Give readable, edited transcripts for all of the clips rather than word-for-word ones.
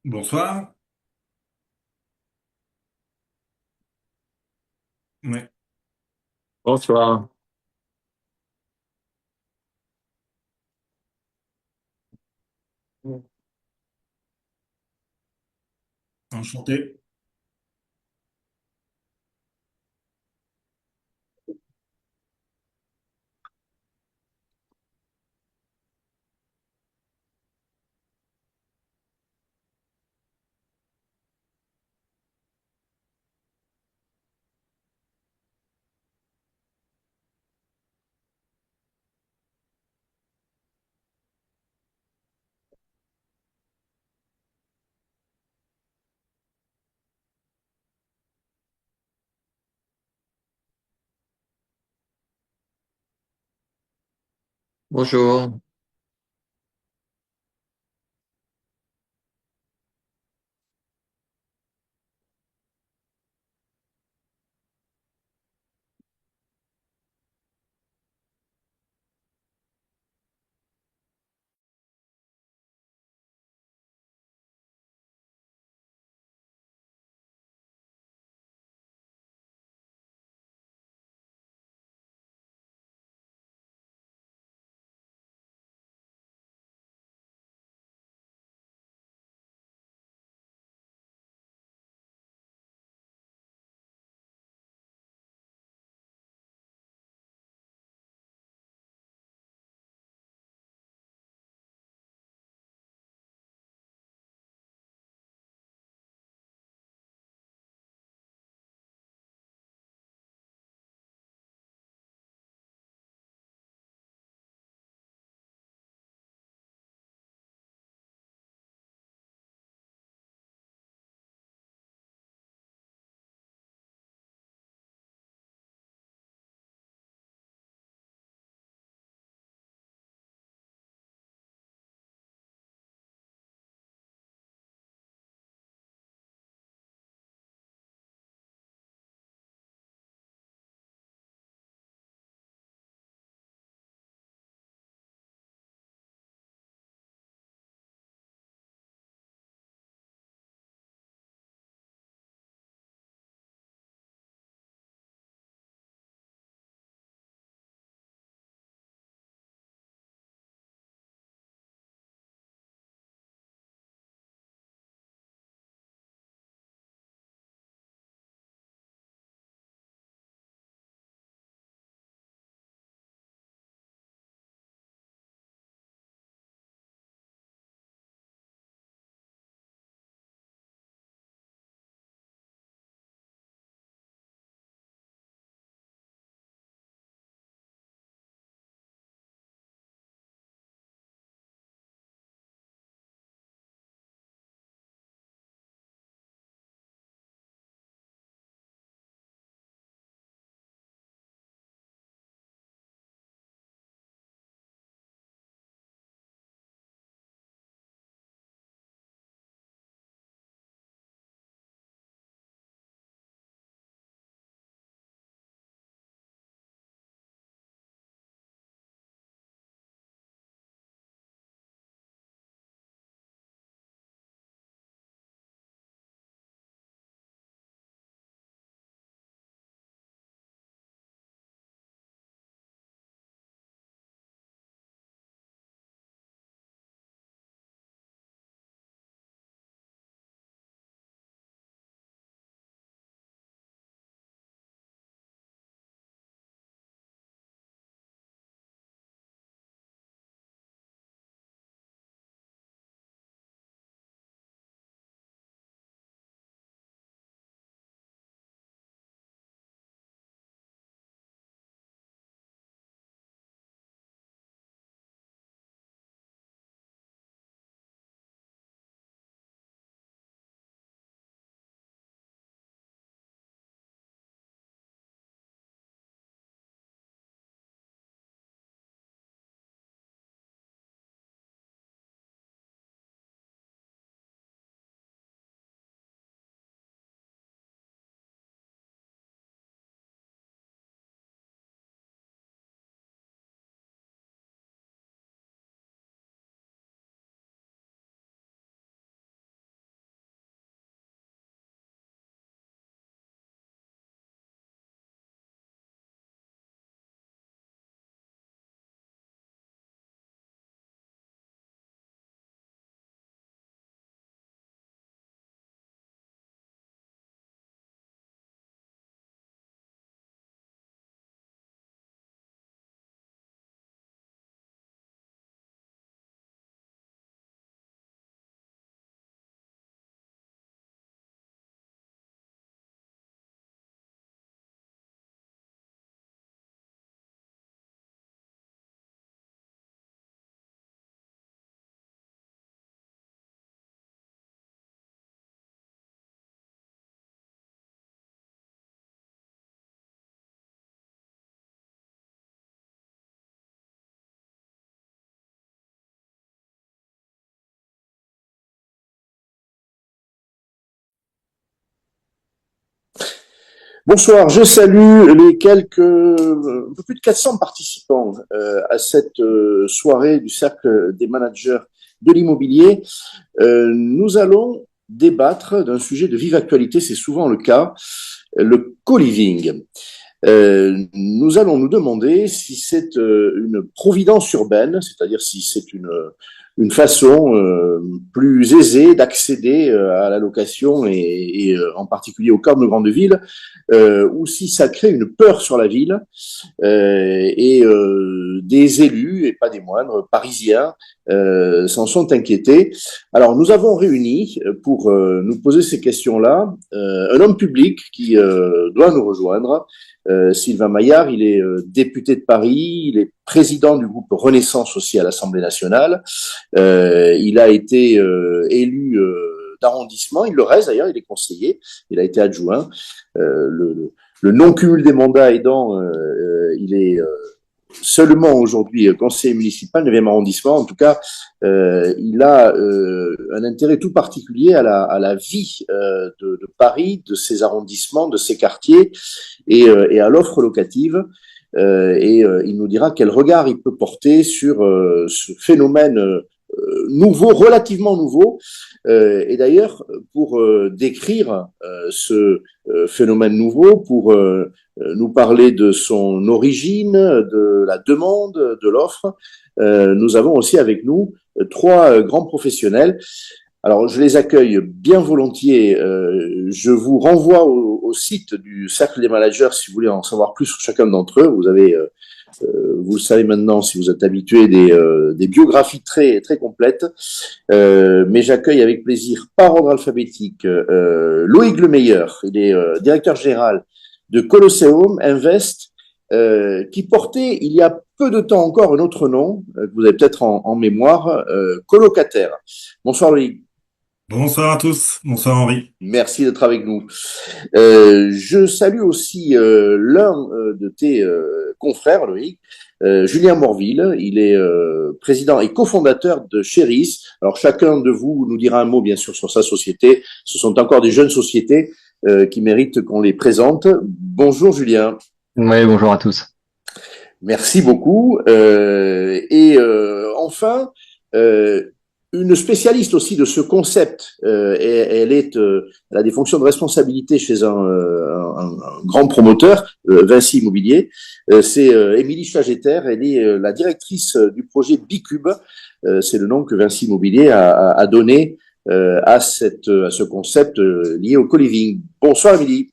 Bonsoir. Ouais, Bonsoir. enchanté. Bonjour. Bonsoir, je salue les un peu plus de 400 participants à cette soirée du Cercle des managers de l'immobilier. Nous allons débattre d'un sujet de vive actualité, c'est souvent le cas, le co-living. Nous allons nous demander si c'est une providence urbaine, c'est-à-dire si c'est une façon plus aisée d'accéder à la location et en particulier au cœur de nos grandes villes, ou si ça crée une peur sur la ville des élus, et pas des moindres, parisiens, s'en sont inquiétés. Alors, nous avons réuni pour nous poser ces questions-là un homme public qui doit nous rejoindre, Sylvain Maillard. Il est député de Paris, il est président du groupe Renaissance aussi à l'Assemblée nationale. Il a été élu d'arrondissement, il le reste d'ailleurs, il est conseiller, il a été adjoint. Le non-cumul des mandats aidant, il est seulement aujourd'hui conseiller municipal, 9e arrondissement. En tout cas, il a un intérêt tout particulier à la vie de Paris, de ses arrondissements, de ses quartiers et à l'offre locative. Il nous dira quel regard il peut porter sur ce phénomène nouveau, relativement nouveau. Et d'ailleurs, pour décrire ce phénomène nouveau, pour nous parler de son origine, de la demande, de l'offre, nous avons aussi avec nous trois grands professionnels. Alors, je les accueille bien volontiers. Je vous renvoie au site du Cercle des managers si vous voulez en savoir plus sur chacun d'entre eux. Vous avez vous le savez maintenant si vous êtes habitué, des biographies très très complètes. Mais j'accueille avec plaisir par ordre alphabétique Loïc Lemeyer. Il est directeur général de Colosseum Invest, qui portait il y a peu de temps encore un autre nom que vous avez peut-être en mémoire, colocataire. Bonsoir Loïc. Bonsoir à tous. Bonsoir Henri. Merci d'être avec nous. Je salue aussi l'un de tes confrères, Loïc, Julien Morville. Il est président et cofondateur de Cheris. Alors chacun de vous nous dira un mot bien sûr sur sa société. Ce sont encore des jeunes sociétés qui méritent qu'on les présente. Bonjour Julien. Oui, bonjour à tous. Merci beaucoup. Enfin, une spécialiste aussi de ce concept, elle a des fonctions de responsabilité chez un grand promoteur, Vinci Immobilier. C'est Émilie Chageter. Elle est la directrice du projet Bicube. C'est le nom que Vinci Immobilier a donné à ce concept lié au co-living. Bonsoir Émilie.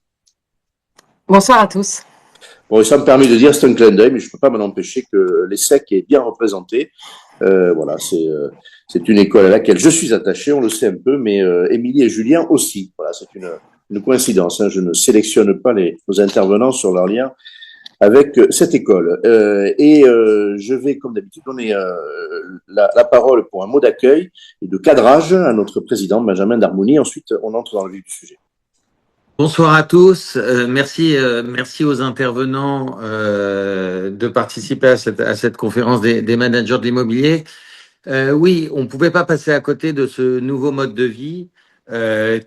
Bonsoir à tous. Bon, ça me permet de dire, c'est un clin d'œil, mais je ne peux pas m'en empêcher que l'ESSEC est bien représenté. Voilà, c'est une école à laquelle je suis attaché, on le sait un peu, mais Émilie et Julien aussi. Voilà, c'est une coïncidence. Hein. Je ne sélectionne pas nos intervenants sur leur lien avec cette école. Je vais, comme d'habitude, donner la parole pour un mot d'accueil et de cadrage à notre président Benjamin Darmouni. Ensuite, on entre dans le vif du sujet. Bonsoir à tous. Merci aux intervenants de participer à cette conférence des managers de l'immobilier. Oui, on ne pouvait pas passer à côté de ce nouveau mode de vie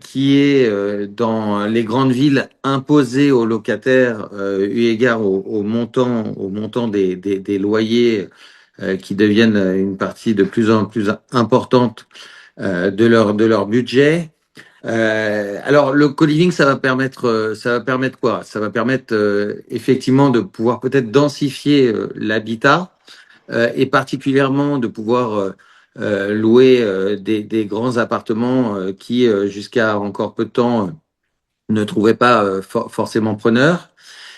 qui est dans les grandes villes imposé aux locataires eu égard au montant des loyers qui deviennent une partie de plus en plus importante de leur budget. Alors le co-living, ça va permettre quoi? Ça va permettre effectivement de pouvoir peut-être densifier l'habitat et particulièrement de pouvoir louer des grands appartements qui jusqu'à encore peu de temps ne trouvaient pas forcément preneurs.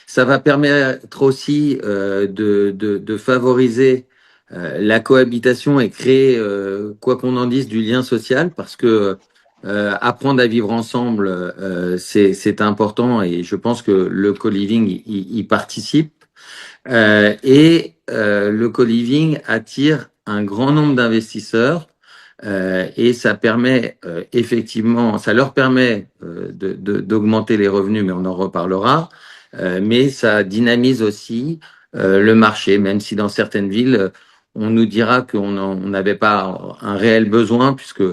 Ça va permettre aussi de favoriser la cohabitation et créer, quoi qu'on en dise, du lien social parce que apprendre à vivre ensemble, c'est important et je pense que le co-living y participe. Le co-living attire un grand nombre d'investisseurs et ça permet effectivement, ça leur permet d'augmenter les revenus, mais on en reparlera. Mais ça dynamise aussi le marché, même si dans certaines villes, on nous dira qu'on n'avait pas un réel besoin puisque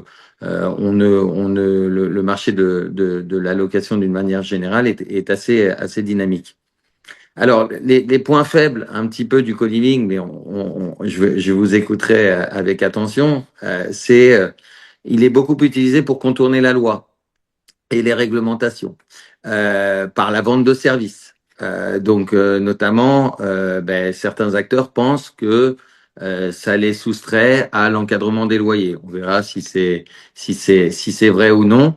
le marché de la location d'une manière générale est assez dynamique. Alors, les points faibles un petit peu du co-living, mais je vous écouterai avec attention, il est beaucoup utilisé pour contourner la loi et les réglementations par la vente de services. Notamment, certains acteurs pensent que ça les soustrait à l'encadrement des loyers. On verra si c'est vrai ou non.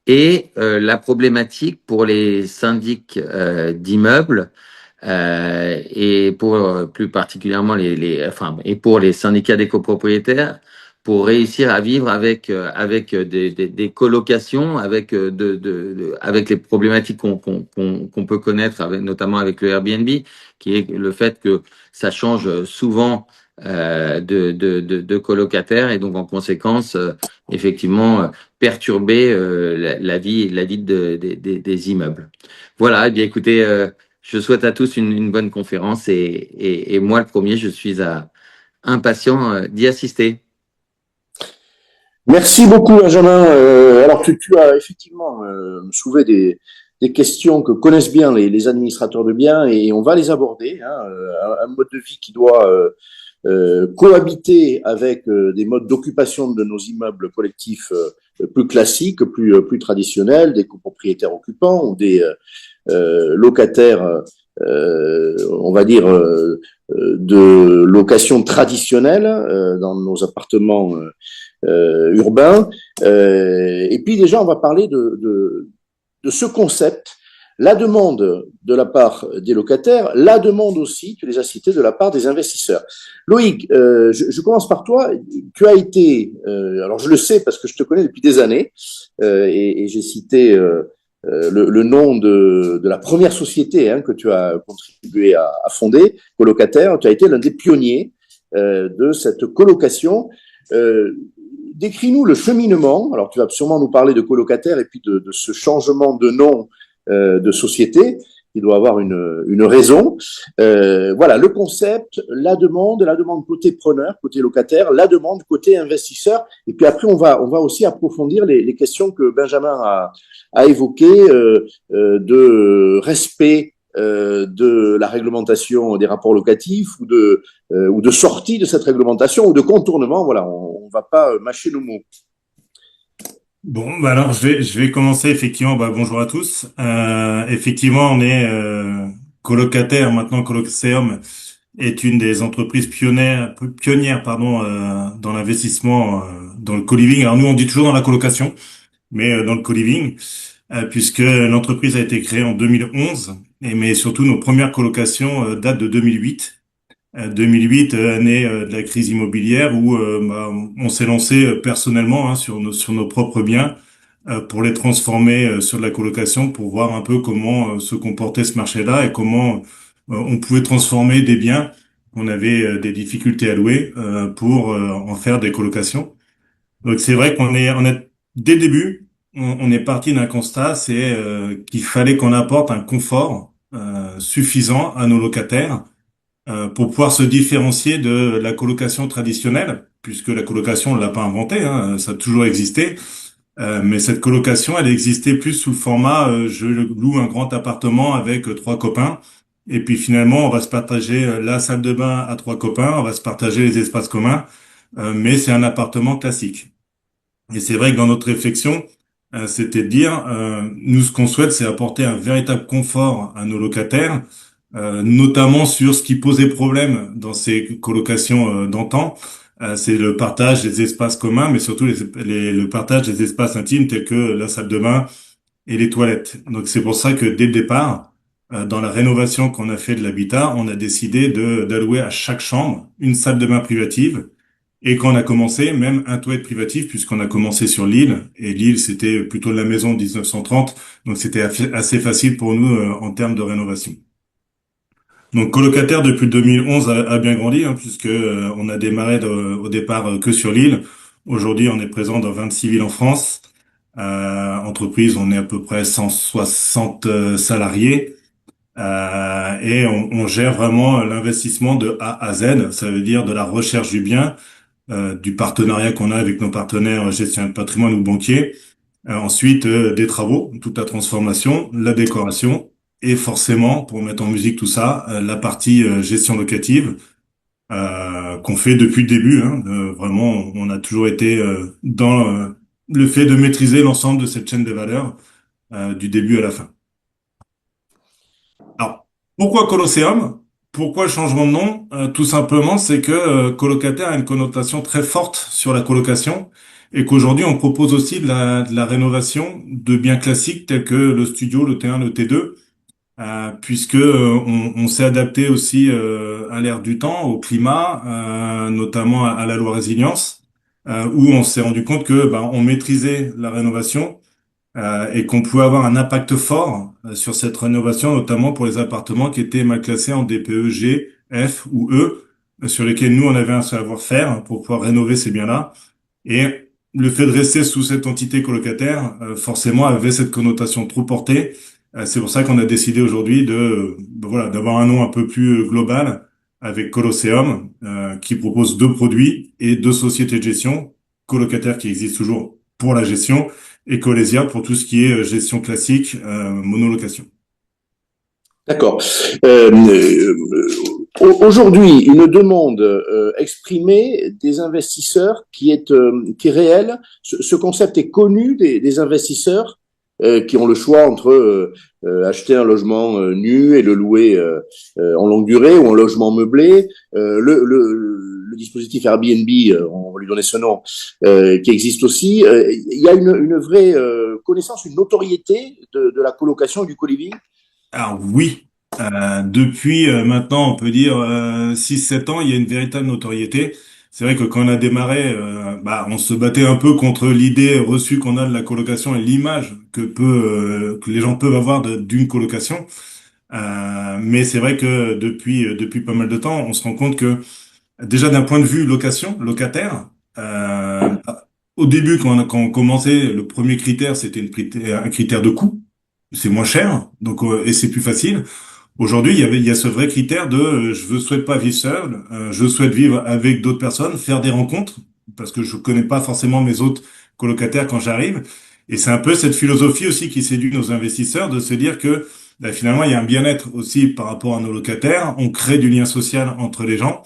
Et la problématique pour les syndics d'immeubles et pour plus particulièrement et pour les syndicats des copropriétaires, pour réussir à vivre avec des colocations, avec les problématiques qu'on peut connaître, notamment avec le Airbnb, qui est le fait que ça change souvent de colocataires et donc en conséquence, effectivement, perturber la vie des immeubles. Voilà, eh bien écoutez, je souhaite à tous une bonne conférence et moi le premier, je suis impatient d'y assister. Merci beaucoup, Benjamin. Alors, tu as effectivement soulevé des questions que connaissent bien les administrateurs de biens et on va les aborder. Un mode de vie qui doit cohabiter avec des modes d'occupation de nos immeubles collectifs plus classiques, plus traditionnels, des copropriétaires occupants ou des locataires, on va dire, de location traditionnelle dans nos appartements urbain. Et puis déjà, on va parler de ce concept, la demande de la part des locataires, la demande aussi, tu les as cités, de la part des investisseurs. Loïc, je commence par toi. Tu as été, alors je le sais parce que je te connais depuis des années, et j'ai cité le nom de la première société que tu as contribué à fonder, Colocataire. Tu as été l'un des pionniers de cette colocation. Décris-nous le cheminement. Alors, tu vas sûrement nous parler de colocataire et puis de ce changement de nom de société qui doit avoir une raison. Voilà, le concept, la demande côté preneur, côté locataire, la demande côté investisseur. Et puis après, on va aussi approfondir les questions que Benjamin a évoquées de respect de la réglementation des rapports locatifs ou de sortie de cette réglementation ou de contournement. Voilà, on va pas mâcher nos mots. Bon, bah alors je vais commencer effectivement. Bah, bonjour à tous. Effectivement, on est colocataire maintenant. Colosseum est une des entreprises pionnières pardon, dans l'investissement dans le co-living. Alors nous, on dit toujours dans la colocation, mais dans le co-living, puisque l'entreprise a été créée en 2011, mais surtout nos premières colocations datent de 2008. 2008, année de la crise immobilière, où on s'est lancé personnellement sur nos propres biens pour les transformer sur de la colocation, pour voir un peu comment se comportait ce marché-là et comment on pouvait transformer des biens qu'on avait des difficultés à louer pour en faire des colocations. Donc c'est vrai on est dès le début, on est parti d'un constat, c'est qu'il fallait qu'on apporte un confort suffisant à nos locataires pour pouvoir se différencier de la colocation traditionnelle, puisque la colocation, on l'a pas inventée, ça a toujours existé. Mais cette colocation, elle existait plus sous le format je loue un grand appartement avec trois copains, et puis finalement, on va se partager la salle de bain à trois copains, on va se partager les espaces communs, mais c'est un appartement classique. Et c'est vrai que dans notre réflexion, c'était de dire, nous, ce qu'on souhaite, c'est apporter un véritable confort à nos locataires, notamment sur ce qui posait problème dans ces colocations d'antan. C'est le partage des espaces communs, mais surtout le partage des espaces intimes tels que la salle de bain et les toilettes. Donc c'est pour ça que dès le départ, dans la rénovation qu'on a fait de l'habitat, on a décidé d'allouer à chaque chambre une salle de bain privative. Et quand on a commencé, même un toilette privatif, puisqu'on a commencé sur l'île, et l'île c'était plutôt la maison de 1930, donc c'était assez facile pour nous en termes de rénovation. Donc colocataire depuis 2011 a bien grandi, puisque on a démarré au départ que sur l'île. Aujourd'hui, on est présent dans 26 villes en France. Entreprise, on est à peu près 160 salariés. Et on gère vraiment l'investissement de A à Z. Ça veut dire de la recherche du bien du partenariat qu'on a avec nos partenaires gestionnaires de patrimoine ou banquiers. Ensuite, des travaux, toute la transformation, la décoration et forcément, pour mettre en musique tout ça, la partie gestion locative qu'on fait depuis le début. Hein. Vraiment, on a toujours été dans le fait de maîtriser l'ensemble de cette chaîne de valeur du début à la fin. Alors, pourquoi Colosseum? Pourquoi le changement de nom? Tout simplement, c'est que colocataire a une connotation très forte sur la colocation et qu'aujourd'hui, on propose aussi de la rénovation de biens classiques tels que le studio, le T1, le T2, puisque on s'est adapté aussi à l'ère du temps, au climat, notamment à la loi résilience, où on s'est rendu compte que on maîtrisait la rénovation et qu'on pouvait avoir un impact fort sur cette rénovation, notamment pour les appartements qui étaient mal classés en DPE G, F ou E, sur lesquels nous on avait un savoir-faire pour pouvoir rénover ces biens-là. Et le fait de rester sous cette entité colocataire, forcément, avait cette connotation trop portée. C'est pour ça qu'on a décidé aujourd'hui voilà, d'avoir un nom un peu plus global avec Colosseum, qui propose deux produits et deux sociétés de gestion, colocataire qui existe toujours pour la gestion et Colesia pour tout ce qui est gestion classique, monolocation. D'accord. Aujourd'hui, une demande exprimée des investisseurs qui est réelle. Ce concept est connu des investisseurs qui ont le choix entre acheter un logement nu et le louer en longue durée ou un logement meublé. Le dispositif Airbnb, on va lui donner ce nom, qui existe aussi. Il y a une vraie connaissance, une notoriété de la colocation et du co-living. Alors oui, depuis maintenant, on peut dire 6-7 ans, il y a une véritable notoriété. C'est vrai que quand on a démarré, on se battait un peu contre l'idée reçue qu'on a de la colocation et l'image que les gens peuvent avoir d'une colocation. Mais c'est vrai que depuis pas mal de temps, on se rend compte que déjà d'un point de vue location, locataire, au début quand on commençait, le premier critère c'était un critère de coût. C'est moins cher, donc et c'est plus facile. Aujourd'hui, il y a ce vrai critère de souhaite pas vivre seul, je souhaite vivre avec d'autres personnes, faire des rencontres parce que je connais pas forcément mes autres colocataires quand j'arrive. Et c'est un peu cette philosophie aussi qui séduit nos investisseurs de se dire que finalement il y a un bien-être aussi par rapport à nos locataires. On crée du lien social entre les gens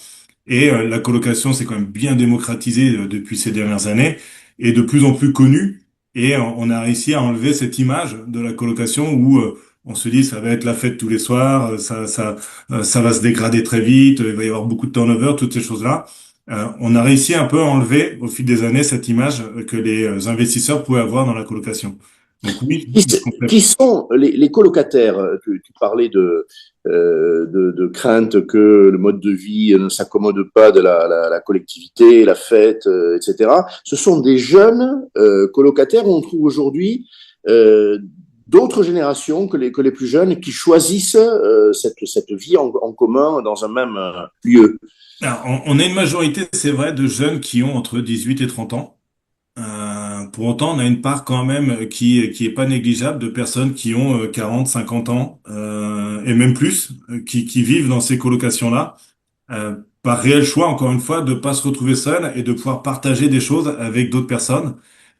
et la colocation c'est quand même bien démocratisé depuis ces dernières années et de plus en plus connu. Et on a réussi à enlever cette image de la colocation où on se dit ça va être la fête tous les soirs, ça va se dégrader très vite, il va y avoir beaucoup de turnover, toutes ces choses-là. On a réussi un peu à enlever au fil des années cette image que les investisseurs pouvaient avoir dans la colocation. Donc oui, Qui sont les colocataires? Tu parlais de crainte que le mode de vie ne s'accommode pas de la collectivité, la fête, etc. Ce sont des jeunes colocataires où on trouve aujourd'hui d'autres générations que les plus jeunes qui choisissent cette vie en commun dans un même lieu. alors, on a une majorité, c'est vrai, de jeunes qui ont entre 18 et 30 ans. Pour autant, on a une part quand même qui est pas négligeable de personnes qui ont 40, 50 ans et même plus, qui vivent dans ces colocations-là, par réel choix, encore une fois, de pas se retrouver seul et de pouvoir partager des choses avec d'autres personnes.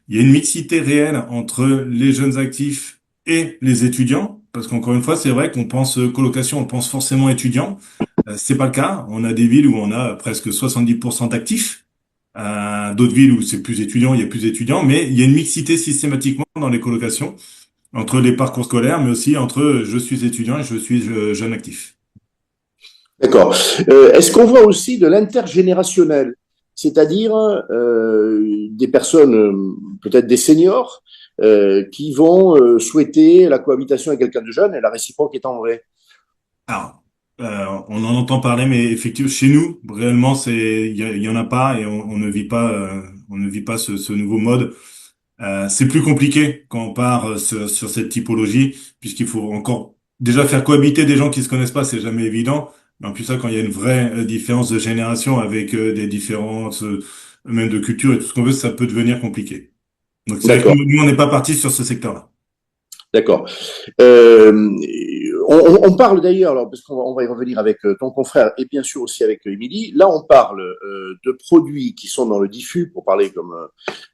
Il y a une mixité réelle entre les jeunes actifs et les étudiants, parce qu'encore une fois, c'est vrai qu'on pense colocation, on pense forcément étudiants. C'est pas le cas. On a des villes où on a presque 70% d'actifs. D'autres villes où c'est plus étudiant, il y a plus d'étudiants, mais il y a une mixité systématiquement dans les colocations entre les parcours scolaires, mais aussi entre je suis étudiant et je suis jeune actif. D'accord. Est-ce qu'on voit aussi de l'intergénérationnel, c'est-à-dire des personnes, peut-être des seniors, qui vont souhaiter la cohabitation avec quelqu'un de jeune et la réciproque étant vraie? Alors, on en entend parler, mais effectivement, chez nous, réellement, il y en a pas et on ne vit pas ce nouveau mode. C'est plus compliqué quand on part sur cette typologie, puisqu'il faut encore déjà faire cohabiter des gens qui se connaissent pas, c'est jamais évident. Mais en plus ça, quand il y a une vraie différence de génération avec des différences même de culture et tout ce qu'on veut, ça peut devenir compliqué. Donc c'est vrai que D'accord. nous on n'est pas parti sur ce secteur-là. D'accord. On parle d'ailleurs, alors, parce qu'on va y revenir avec ton confrère et bien sûr aussi avec Émilie. Là, on parle de produits qui sont dans le diffus, pour parler comme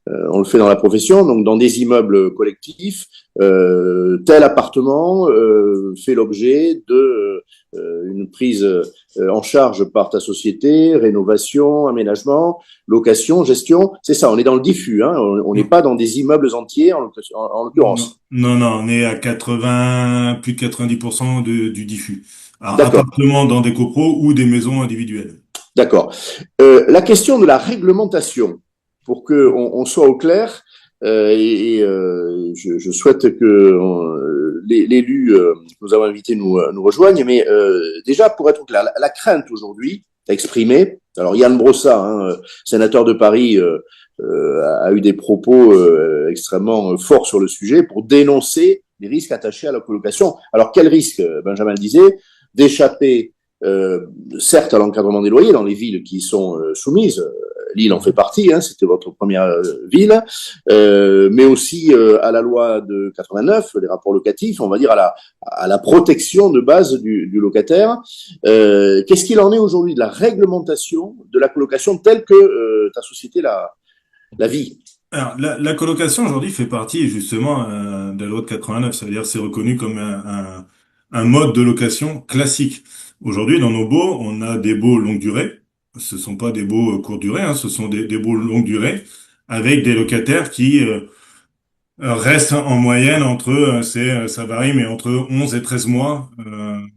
on le fait dans la profession, donc dans des immeubles collectifs. Tel appartement fait l'objet de une prise en charge par ta société, rénovation, aménagement, location, gestion. C'est ça, on est dans le diffus, hein, on n'est pas dans des immeubles entiers en Non, l'occurrence. non, non, on est à 80, plus de 90% du diffus. Alors, D'accord. appartements dans des copros ou des maisons individuelles. D'accord. La question de la réglementation, pour que on soit au clair, je souhaite que l'élu que nous avons invité nous rejoigne, mais déjà pour être clair, la crainte aujourd'hui exprimée, alors Yann Brossat, hein, sénateur de Paris, a eu des propos extrêmement forts sur le sujet pour dénoncer les risques attachés à la colocation. Alors quel risque, Benjamin le disait, d'échapper certes à l'encadrement des loyers dans les villes qui sont soumises. Lille en fait partie, hein, c'était votre première ville, mais aussi à la loi de 89, les rapports locatifs, on va dire à la protection de base du locataire. Qu'est-ce qu'il en est aujourd'hui de la réglementation de la colocation telle que ta société la vit? Alors, la colocation aujourd'hui fait partie justement de la loi de 89, ça veut dire que c'est reconnu comme un mode de location classique. Aujourd'hui, dans nos baux, on a des baux longue durée. Ce sont pas des baux courte durée, hein, ce sont des baux longue durée avec des locataires qui restent en moyenne entre, ça varie, mais entre 11 et 13 mois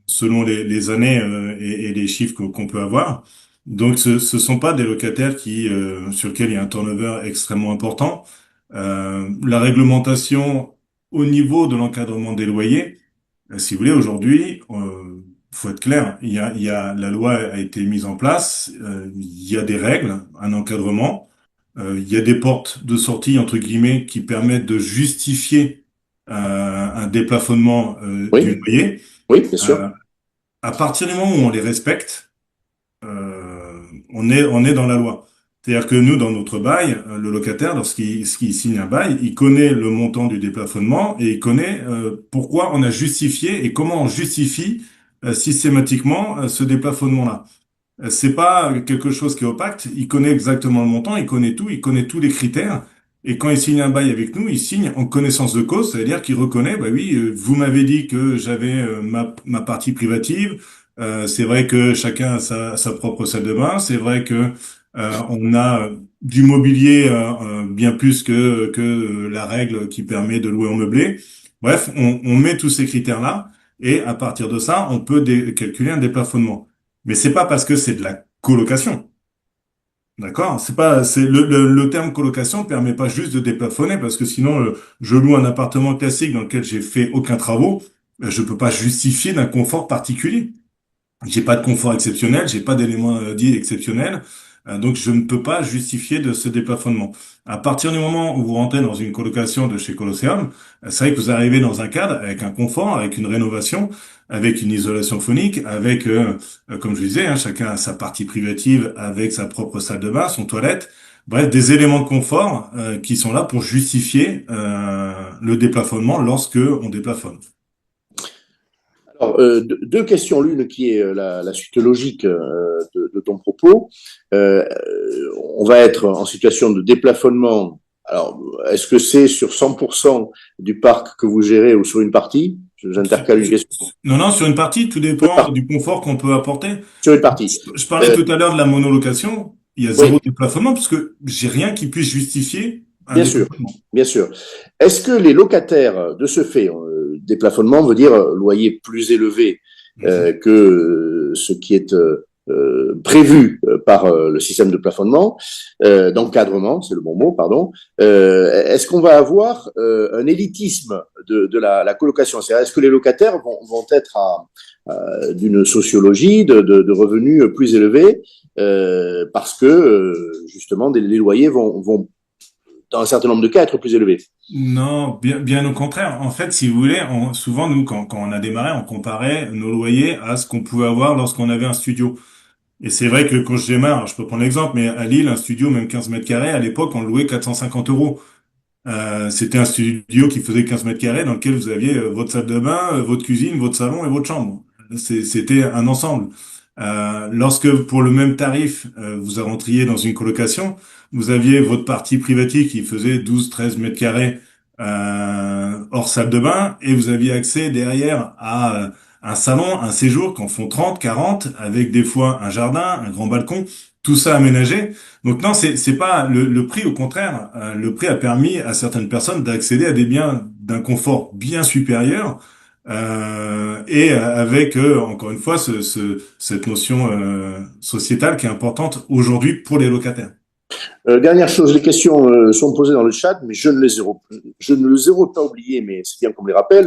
selon les années et les chiffres qu'on peut avoir. Donc, ce sont pas des locataires sur lesquels il y a un turnover extrêmement important. La réglementation au niveau de l'encadrement des loyers, si vous voulez, aujourd'hui, faut être clair, la loi a été mise en place, il y a des règles, un encadrement, il y a des portes de sortie, entre guillemets, qui permettent de justifier un déplafonnement du Oui, loyer. oui, bien sûr. Euh, à partir du moment où on les respecte, on est dans la loi. C'est-à-dire que nous, dans notre bail, le locataire, lorsqu'il signe un bail, il connaît le montant du déplafonnement et il connaît pourquoi on a justifié et comment on justifie systématiquement ce déplafonnement-là. C'est pas quelque chose qui est opaque. Il connaît exactement le montant, il connaît tout, il connaît tous les critères. Et quand il signe un bail avec nous, il signe en connaissance de cause, c'est-à-dire qu'il reconnaît, bah oui, vous m'avez dit que j'avais ma partie privative. C'est vrai que chacun a sa propre salle de bain. C'est vrai que on a du mobilier bien plus que la règle qui permet de louer en meublé. Bref, on met tous ces critères-là et à partir de ça, on peut calculer un déplafonnement. Mais c'est pas parce que c'est de la colocation. D'accord? Le terme colocation permet pas juste de déplafonner parce que sinon, je loue un appartement classique dans lequel j'ai fait aucun travaux, je peux pas justifier d'un confort particulier. J'ai pas de confort exceptionnel, j'ai pas d'éléments dits exceptionnels, donc je ne peux pas justifier de ce déplafonnement. À partir du moment où vous rentrez dans une colocation de chez Colosseum, c'est vrai que vous arrivez dans un cadre avec un confort, avec une rénovation, avec une isolation phonique, avec, comme je disais, hein, chacun a sa partie privative avec sa propre salle de bain, son toilette. Bref, des éléments de confort qui sont là pour justifier le déplafonnement lorsque on déplafonne. Alors, deux questions. L'une qui est la suite logique de ton propos. Euh, on va être en situation de déplafonnement. Alors, est-ce que c'est sur 100% du parc que vous gérez ou sur une partie? J'intercale une question. Non, non, sur une partie, tout dépend du confort qu'on peut apporter. Sur une partie. Je parlais tout à l'heure de la monolocation. Il y a Oui, zéro déplafonnement parce que j'ai rien qui puisse justifier un bien sûr, déplafonnement. bien sûr. Est-ce que les locataires, de ce fait, déplafonnement veut dire loyer plus élevé Mhm. que ce qui est prévu par le système de plafonnement, d'encadrement, c'est le bon mot, pardon. Est-ce qu'on va avoir un élitisme de la colocation? C'est-à-dire, est-ce que les locataires vont être d'une sociologie de revenus plus élevés parce que justement les loyers vont dans un certain nombre de cas être plus élevés? Non, bien au contraire. En fait, si vous voulez, souvent, nous, quand on a démarré, on comparait nos loyers à ce qu'on pouvait avoir lorsqu'on avait un studio. Et c'est vrai que quand je démarre, je peux prendre l'exemple, mais à Lille, un studio, même 15 mètres carrés, à l'époque, on le louait 450 euros. C'était un studio qui faisait 15 mètres carrés dans lequel vous aviez votre salle de bain, votre cuisine, votre salon et votre chambre. C'était un ensemble. Lorsque pour le même tarif, vous rentriez dans une colocation, vous aviez votre partie privative qui faisait 12-13 mètres carrés hors salle de bain, et vous aviez accès derrière à un salon, un séjour qui en font 30, 40, avec des fois un jardin, un grand balcon, tout ça aménagé. Donc non, c'est pas le prix, au contraire, le prix a permis à certaines personnes d'accéder à des biens d'un confort bien supérieur, et avec encore une fois cette notion sociétale qui est importante aujourd'hui pour les locataires. Dernière chose, les questions sont posées dans le chat, mais je ne les ai pas oubliées, mais c'est bien qu'on me les rappelle.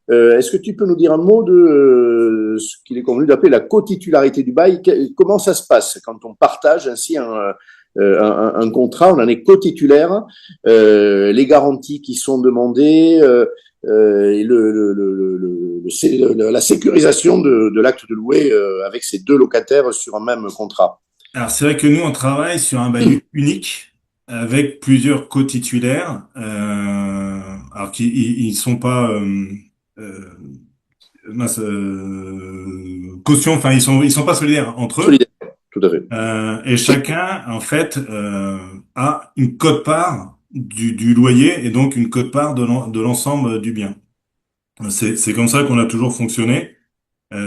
Est-ce que tu peux nous dire un mot de ce qu'il est convenu d'appeler la cotitularité du bail? Comment ça se passe quand on partage ainsi un contrat, on en est cotitulaire, les garanties qui sont demandées, et la sécurisation de l'acte de louer avec ces deux locataires sur un même contrat. Alors c'est vrai que nous on travaille sur un bail unique avec plusieurs co-titulaires, alors qu'ils ils sont pas euh, mince, caution, enfin ils sont pas solidaires entre eux. Solidaire, tout à fait. Et chacun, en fait, a une quote-part du loyer et donc une quote-part de l'ensemble du bien. C'est comme ça qu'on a toujours fonctionné.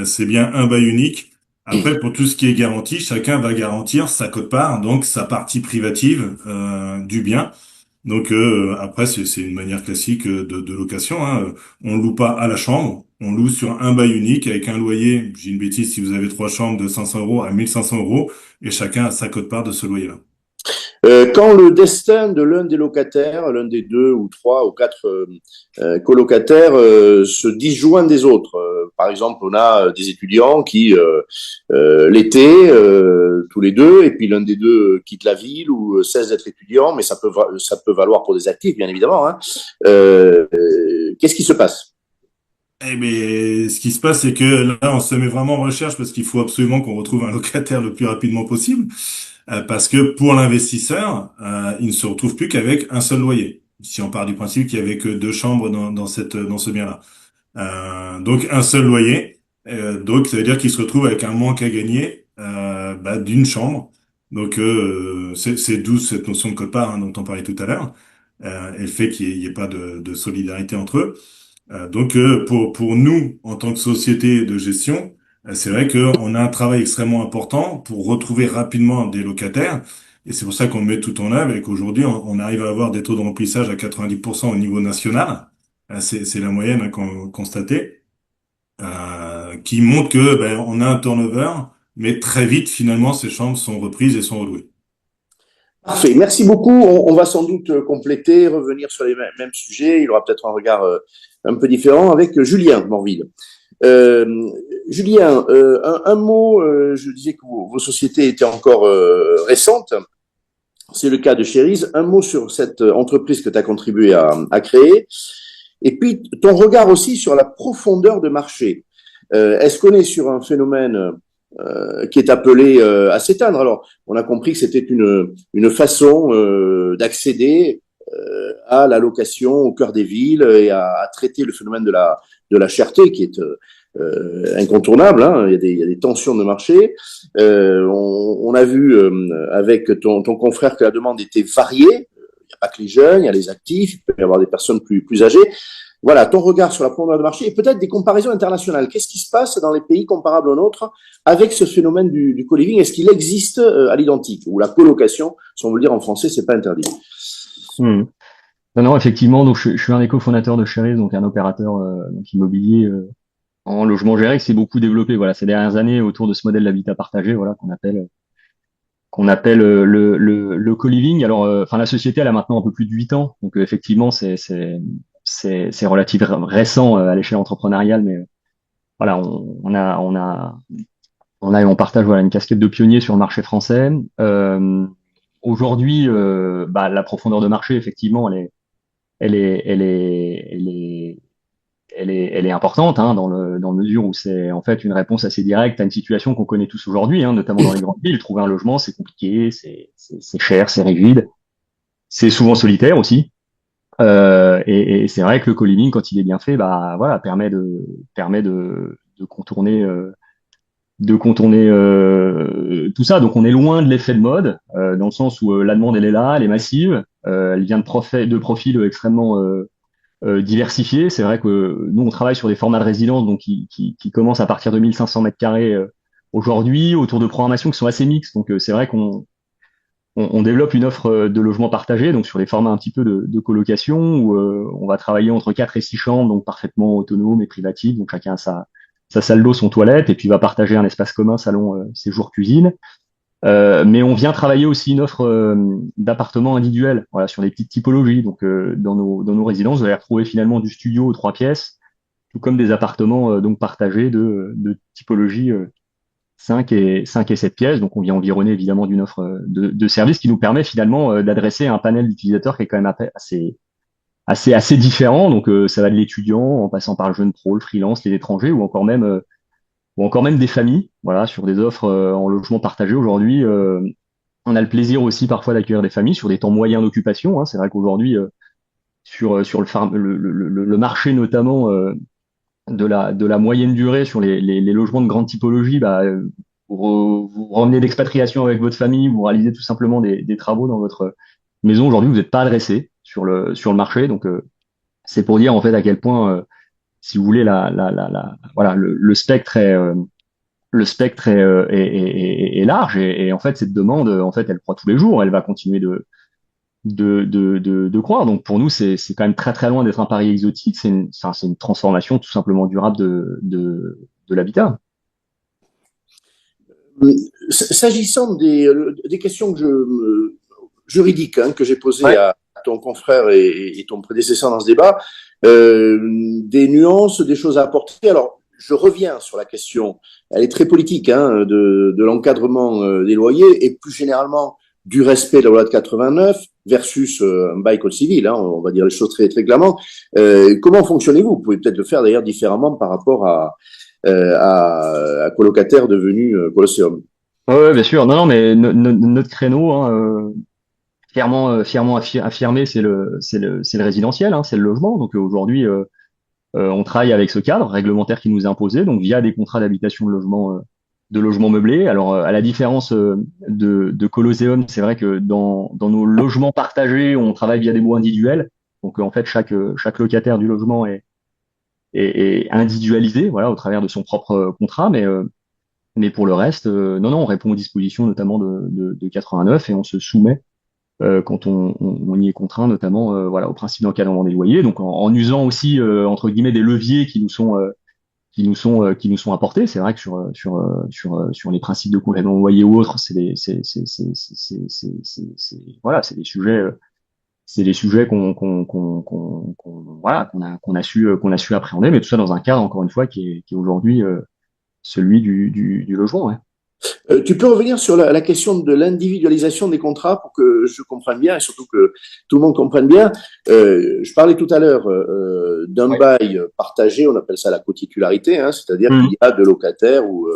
C'est bien un bail unique. Après, pour tout ce qui est garanti, chacun va garantir sa quote-part, donc sa partie privative du bien. Donc après, c'est une manière classique de location, hein. On loue pas à la chambre, on loue sur un bail unique avec un loyer, j'ai une bêtise, si vous avez 3 chambres, de 500 euros à 1 500 euros, et chacun a sa quote-part de ce loyer-là. Quand le destin de l'un des locataires, l'un des deux ou trois ou quatre colocataires se disjoint des autres. Par exemple, on a des étudiants qui l'été, tous les deux, et puis l'un des deux quitte la ville ou cesse d'être étudiant, mais ça peut valoir pour des actifs, bien évidemment. Hein. Qu'est-ce qui se passe? Eh bien, ce qui se passe, c'est que là, on se met vraiment en recherche parce qu'il faut absolument qu'on retrouve un locataire le plus rapidement possible. Parce que pour l'investisseur, il ne se retrouve plus qu'avec un seul loyer. Si on part du principe qu'il y avait que 2 chambres dans ce bien-là. Donc un seul loyer. Donc ça veut dire qu'il se retrouve avec un manque à gagner d'une chambre. Donc c'est d'où cette notion de quote-part, hein, dont on parlait tout à l'heure, et le fait qu'il y ait pas de solidarité entre eux. Donc pour nous, en tant que société de gestion, c'est vrai qu'on a un travail extrêmement important pour retrouver rapidement des locataires, et c'est pour ça qu'on met tout en œuvre et qu'aujourd'hui on arrive à avoir des taux de remplissage à 90% au niveau national. C'est la moyenne, hein, qu'on constatée, qui montre que on a un turnover, mais très vite finalement ces chambres sont reprises et sont relouées. Parfait, merci beaucoup. On va sans doute compléter, revenir sur les mêmes sujets. Il y aura peut-être un regard un peu différent avec Julien Morville. Julien, un mot, je disais que vos sociétés étaient encore récentes. C'est le cas de Cheriz. Un mot sur cette entreprise que tu as contribué à créer. Et puis, ton regard aussi sur la profondeur de marché. Est-ce qu'on est sur un phénomène qui est appelé à s'éteindre? Alors, on a compris que c'était une façon d'accéder à la location au cœur des villes et à traiter le phénomène de la cherté qui est incontournable. Hein. Il y a des tensions de marché. On a vu avec ton confrère que la demande était variée. Il n'y a pas que les jeunes, il y a les actifs, il peut y avoir des personnes plus âgées. Voilà, ton regard sur la profondeur de marché et peut-être des comparaisons internationales. Qu'est-ce qui se passe dans les pays comparables aux nôtres avec ce phénomène du co-living? Est-ce qu'il existe à l'identique? Ou la colocation, si on veut le dire en français, c'est pas interdit. Non, non, effectivement, donc je suis un des cofondateurs de Cheriz, donc un opérateur donc immobilier en logement géré qui s'est beaucoup développé voilà ces dernières années autour de ce modèle d'habitat partagé voilà qu'on appelle le co-living. Alors enfin la société elle a maintenant un peu plus de 8 ans, donc effectivement c'est relativement récent à l'échelle entrepreneuriale, mais voilà on partage voilà une casquette de pionnier sur le marché français. Aujourd'hui la profondeur de marché effectivement elle est importante hein, dans le mesure où c'est en fait une réponse assez directe à une situation qu'on connaît tous aujourd'hui, hein, notamment dans les grandes villes. Trouver un logement, c'est compliqué, c'est cher, c'est rigide, c'est souvent solitaire aussi. Et c'est vrai que le co-living, quand il est bien fait, bah voilà, permet de contourner tout ça. Donc on est loin de l'effet de mode, dans le sens où la demande elle est là, elle est massive, elle vient de profils extrêmement diversifiés. C'est vrai que nous on travaille sur des formats de résidence donc qui commencent à partir de 1500 mètres carrés aujourd'hui, autour de programmations qui sont assez mixtes. Donc c'est vrai qu'on développe une offre de logement partagé, donc sur des formats un petit peu de colocation où on va travailler entre 4 et 6 chambres, donc parfaitement autonomes et privatives, donc chacun a sa salle d'eau, son toilette, et puis va partager un espace commun, salon, séjour, cuisine. Mais on vient travailler aussi une offre d'appartements individuels, voilà, sur des petites typologies. Donc dans nos résidences, vous allez retrouver finalement du studio aux 3 pièces, tout comme des appartements donc partagés de typologie 5 et 7 pièces. Donc, on vient environner évidemment d'une offre de services qui nous permet finalement d'adresser un panel d'utilisateurs qui est quand même assez différent. Donc, ça va de l'étudiant en passant par le jeune pro, le freelance, les étrangers ou encore même des familles. Voilà, sur des offres en logement partagé aujourd'hui. On a le plaisir aussi parfois d'accueillir des familles sur des temps moyens d'occupation, hein. C'est vrai qu'aujourd'hui, sur le marché notamment de la moyenne durée sur les logements de grande typologie, bah, vous revenez d'expatriation avec votre famille, vous réalisez tout simplement des travaux dans votre maison. Aujourd'hui, vous n'êtes pas adressé sur le marché. Donc, c'est pour dire en fait à quel point, si vous voulez, voilà, le spectre est large et en fait, cette demande, en fait, elle croît tous les jours. Elle va continuer de croire. Donc pour nous, c'est quand même très très loin d'être un pari exotique. C'est une transformation tout simplement durable de l'habitat. S'agissant des questions juridiques que j'ai posées Ouais. à ton confrère et ton prédécesseur dans ce débat, des nuances, des choses à apporter. Alors, je reviens sur la question, elle est très politique, de l'encadrement des loyers et plus généralement du respect de la loi de 89 versus un bail code civil, on va dire les choses très, très clairement. Comment fonctionnez-vous? Vous pouvez peut-être le faire d'ailleurs différemment par rapport à colocataire devenu Colosseum. Ouais, ouais, bien sûr. Non, non, mais notre créneau, hein, fièrement affirmé, c'est le résidentiel, hein, c'est le logement. Donc aujourd'hui, on travaille avec ce cadre réglementaire qui nous est imposé, donc via des contrats d'habitation de logement meublé. Alors, à la différence de Colosseum, c'est vrai que dans nos logements partagés, on travaille via des baux individuels. Donc, en fait, chaque locataire du logement est individualisé, voilà, au travers de son propre contrat. Mais pour le reste, non, non, on répond aux dispositions notamment de 89 et on se soumet quand on y est contraint, notamment voilà, au principe d'encadrement des loyers. Donc, en usant aussi entre guillemets des leviers qui nous sont apportés. C'est vrai que sur les principes de complément de loyer ou autres, voilà, c'est des sujets voilà, qu'on a su appréhender, mais tout ça dans un cadre, encore une fois, qui est aujourd'hui celui du logement, ouais. Tu peux revenir sur la question de l'individualisation des contrats pour que je comprenne bien et surtout que tout le monde comprenne bien. Je parlais tout à l'heure d'un Ouais. bail partagé, on appelle ça la cotitularité, c'est-à-dire qu'il Mhm. y a deux locataires ou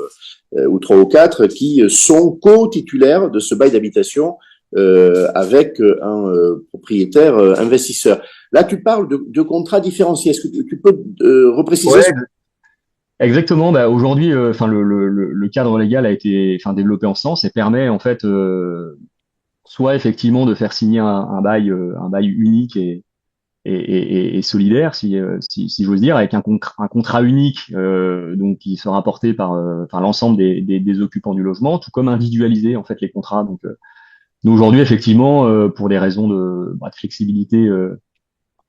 trois ou quatre qui sont co-titulaires de ce bail d'habitation avec un propriétaire investisseur. Là, tu parles de contrats différenciés. Est-ce que tu peux repréciser? Ouais, exactement. Bah, aujourd'hui, enfin le cadre légal a été, enfin, développé en ce sens et permet en fait soit effectivement de faire signer un bail unique et solidaire, si j'ose dire, avec un contrat unique, donc qui sera porté par enfin, l'ensemble des occupants du logement, tout comme individualiser en fait les contrats. Donc, nous aujourd'hui, effectivement, pour des raisons de flexibilité,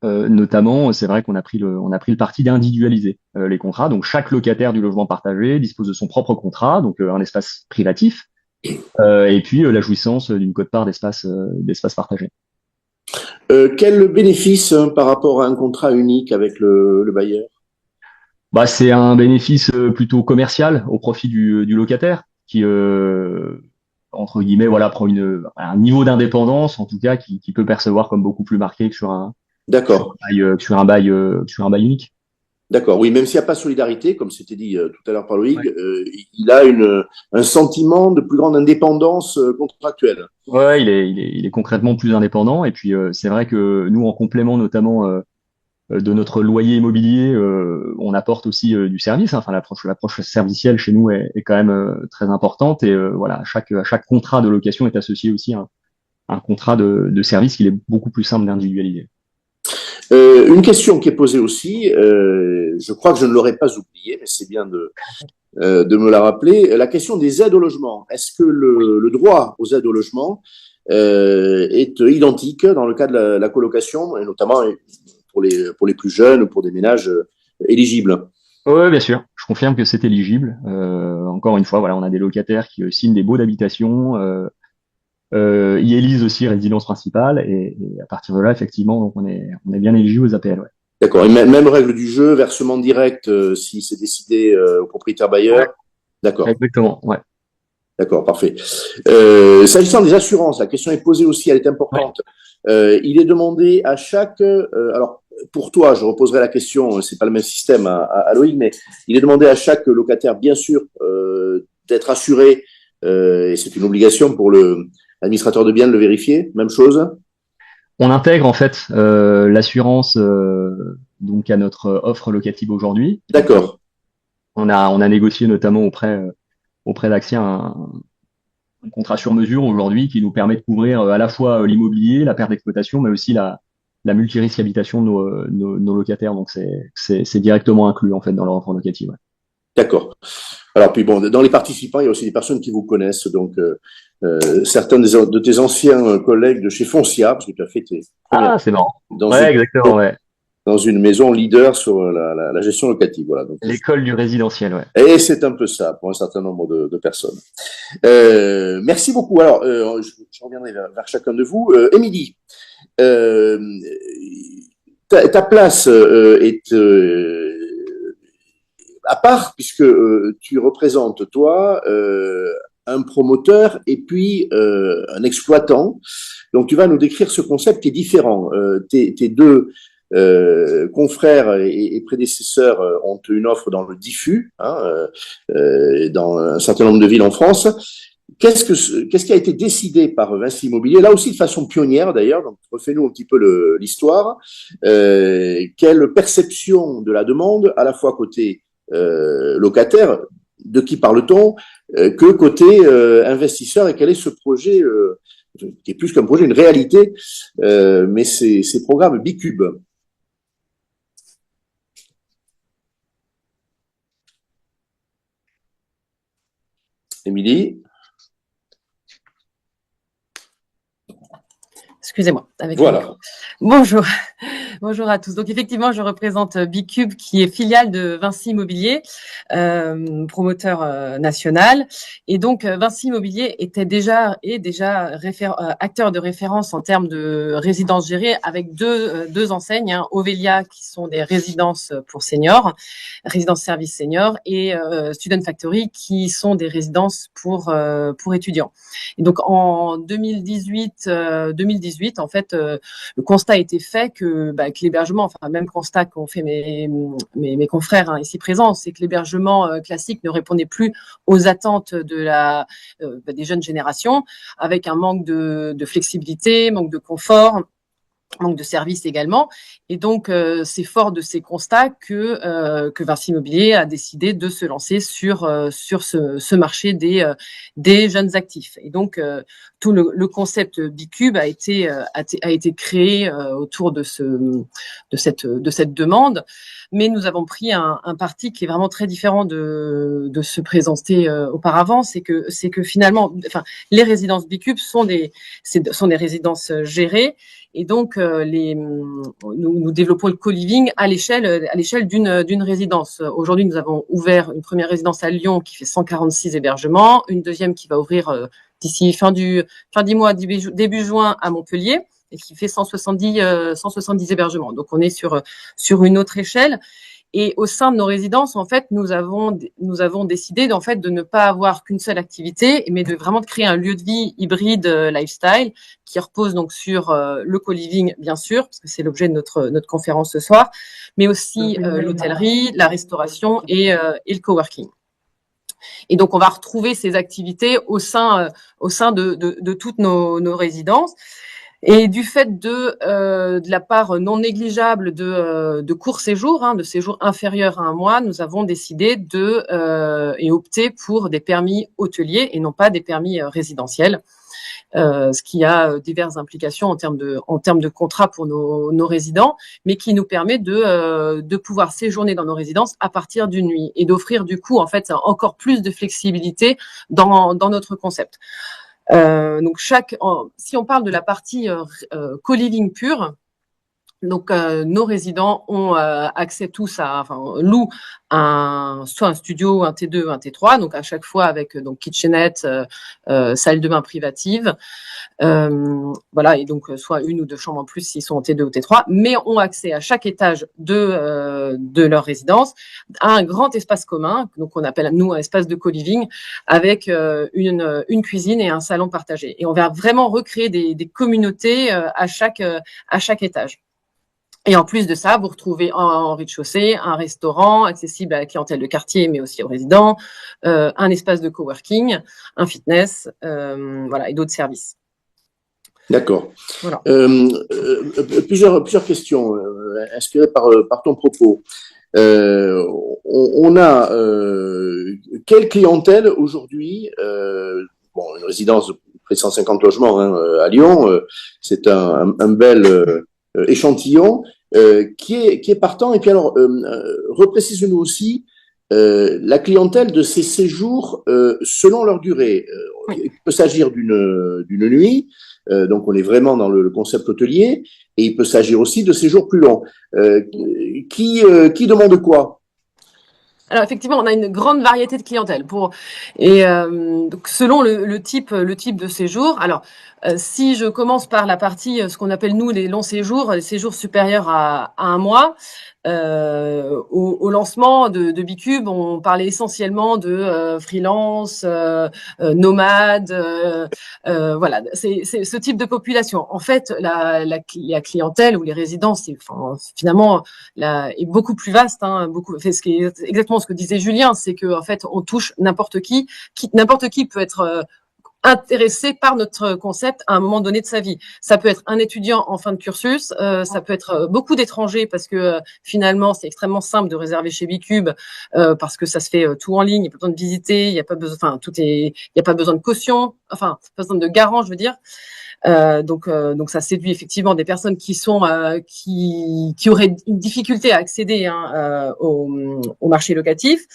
notamment, c'est vrai qu'on a pris le parti d'individualiser les contrats. Donc, chaque locataire du logement partagé dispose de son propre contrat, donc un espace privatif, et puis la jouissance d'une quote-part d'espace partagé. Quel bénéfice par rapport à un contrat unique avec le bailleur? Bah, c'est un bénéfice plutôt commercial au profit du locataire qui, entre guillemets, voilà, prend un niveau d'indépendance, en tout cas, qui peut percevoir comme beaucoup plus marqué que sur un D'accord. bail, que sur un bail unique. D'accord, oui, même s'il n'y a pas de solidarité, comme c'était dit tout à l'heure par Loïc, il a un sentiment de plus grande indépendance contractuelle. Ouais, il est concrètement plus indépendant. Et puis, c'est vrai que nous, en complément notamment de notre loyer immobilier, on apporte aussi du service, hein. Enfin, l'approche servicielle chez nous est quand même très importante. Et voilà, à chaque contrat de location est associé aussi un contrat de service qu'il est beaucoup plus simple d'individualiser. Une question qui est posée aussi, je crois que je ne l'aurais pas oublié, mais c'est bien de me la rappeler, la question des aides au logement. Est-ce que le droit aux aides au logement est identique dans le cas de la colocation, et notamment pour les plus jeunes ou pour des ménages éligibles? Oui, bien sûr. Je confirme que c'est éligible. Encore une fois, voilà, on a des locataires qui signent des baux d'habitation, y élisent aussi résidence principale, et à partir de là, effectivement, donc on est bien éligible aux APL. Ouais. D'accord. Et même règle du jeu, versement direct si c'est décidé au propriétaire Ouais, bailleur. D'accord. exactement. Ouais. D'accord, parfait. S'agissant des assurances, la question est posée aussi, elle est Ouais. importante. Il est demandé à chaque, alors pour toi, je reposerai la question, c'est pas le même système à Loïc, mais il est demandé à chaque locataire, bien sûr, d'être assuré, et c'est une obligation pour l'administrateur de biens de le vérifier. Même chose. On intègre en fait l'assurance donc à notre offre locative aujourd'hui. Donc, D'accord. on a négocié notamment auprès d'Axia un contrat sur mesure aujourd'hui qui nous permet de couvrir à la fois l'immobilier, la perte d'exploitation, mais aussi la multirisque habitation de nos locataires. Donc c'est directement inclus en fait dans leur offre locative. Ouais. D'accord. Alors puis bon, dans les participants, il y a aussi des personnes qui vous connaissent, donc certains de tes anciens collègues de chez Foncia, parce que tu as fait tes premières Ah, c'est marrant. dans Ouais, une exactement. Ouais. dans une maison leader sur la gestion locative. Voilà. Donc, L'école du résidentiel. Ouais. et c'est un peu ça pour un certain nombre de personnes. Merci beaucoup. Alors, je reviendrai vers chacun de vous. Émilie, euh, ta place est à part, puisque tu représentes, toi, un promoteur et puis un exploitant. Donc, tu vas nous décrire ce concept qui est différent. Tes deux confrères et prédécesseurs ont une offre dans le diffus, hein, dans un certain nombre de villes en France. Qu'est-ce qui a été décidé par Vinci Immobilier, là aussi de façon pionnière d'ailleurs, donc refais-nous un petit peu l'histoire. Quelle perception de la demande, à la fois côté locataire, de qui parle-t-on, que côté investisseur, et quel est ce projet qui est plus qu'un projet, une réalité, mais ces programmes Bicube. Émilie? Excusez-moi, avec le Voilà. micro. Bonjour. Bonjour à tous. Donc effectivement, je représente Bicube, qui est filiale de Vinci Immobilier, promoteur national. Et donc Vinci Immobilier est déjà acteur de référence en termes de résidences gérées, avec deux enseignes, hein, Ovelia, qui sont des résidences pour seniors, résidences services seniors, et Student Factory, qui sont des résidences pour étudiants. Et donc en 2018, en fait, le constat a été fait que l'hébergement, enfin même constat qu'ont fait mes confrères, hein, ici présents, c'est que l'hébergement classique ne répondait plus aux attentes des jeunes générations, avec un manque de flexibilité, manque de confort, manque de services également. Et donc, c'est fort de ces constats que Vinci Immobilier a décidé de se lancer sur ce marché des jeunes actifs. Et donc, tout le concept Bicube a été créé autour de cette demande. Mais nous avons pris un parti qui est vraiment très différent de se présenter auparavant. C'est que finalement, enfin, les résidences Bicube sont des résidences gérées. Et donc, nous développons le co-living à l'échelle d'une résidence. Aujourd'hui, nous avons ouvert une première résidence à Lyon qui fait 146 hébergements, une deuxième qui va ouvrir d'ici fin du mois, début juin, à Montpellier, et qui fait 170 hébergements. Donc, on est sur une autre échelle. Et au sein de nos résidences, en fait, nous avons décidé en fait de ne pas avoir qu'une seule activité, mais de vraiment créer un lieu de vie hybride lifestyle qui repose donc sur le co-living, bien sûr, parce que c'est l'objet de notre conférence ce soir, mais aussi l'hôtellerie, la restauration et le coworking. Et donc, on va retrouver ces activités au sein de toutes nos résidences. Et du fait de la part non négligeable de courts séjours, de séjours inférieurs à 1 mois, nous avons décidé et opté pour des permis hôteliers et non pas des permis résidentiels. Ce qui a diverses implications en termes de contrat pour nos résidents, mais qui nous permet de pouvoir séjourner dans nos résidences à partir d'une nuit et d'offrir du coup en fait encore plus de flexibilité dans notre concept. Donc si on parle de la partie co-living pure, donc nos résidents ont accès tous louent soit un studio, un T2, un T3, donc à chaque fois avec donc kitchenette, salle de bain privative, voilà, et donc soit 1 ou 2 chambres en plus s'ils sont en T2 ou T3, mais ont accès à chaque étage de leur résidence à un grand espace commun, donc on appelle nous un espace de co-living avec une cuisine et un salon partagé. Et on va vraiment recréer des communautés à chaque étage. Et en plus de ça, vous retrouvez en rez-de-chaussée un restaurant accessible à la clientèle de quartier, mais aussi aux résidents, un espace de coworking, un fitness, voilà, et d'autres services. D'accord. Voilà. Plusieurs questions inspirées par ton propos. On a quelle clientèle aujourd'hui, une résidence de près de 150 logements à Lyon, c'est un bel échantillon qui est partant. Et puis alors, reprécise-nous aussi la clientèle de ces séjours selon leur durée. Il peut s'agir d'une nuit, donc on est vraiment dans le concept hôtelier, et il peut s'agir aussi de séjours plus longs. Qui demande quoi? Alors effectivement, on a une grande variété de clientèle donc selon le type de séjour. Alors si je commence par la partie ce qu'on appelle nous les longs séjours, les séjours supérieurs à 1 mois. Au lancement de Bicube, on parlait essentiellement de freelance, nomades, voilà, c'est ce type de population. En fait, la clientèle ou les résidences, finalement, est beaucoup plus vaste. Ce qui est exactement ce que disait Julien, c'est que en fait, on touche n'importe qui peut être intéressé par notre concept à un moment donné de sa vie. Ça peut être un étudiant en fin de cursus, ça peut être beaucoup d'étrangers parce que finalement c'est extrêmement simple de réserver chez Bicube parce que ça se fait tout en ligne, il n'y a pas besoin de visiter, il n'y a pas besoin, il n'y a pas besoin de caution, pas besoin de garant, je veux dire. Donc ça séduit effectivement des personnes qui auraient une difficulté à accéder au marché locatif.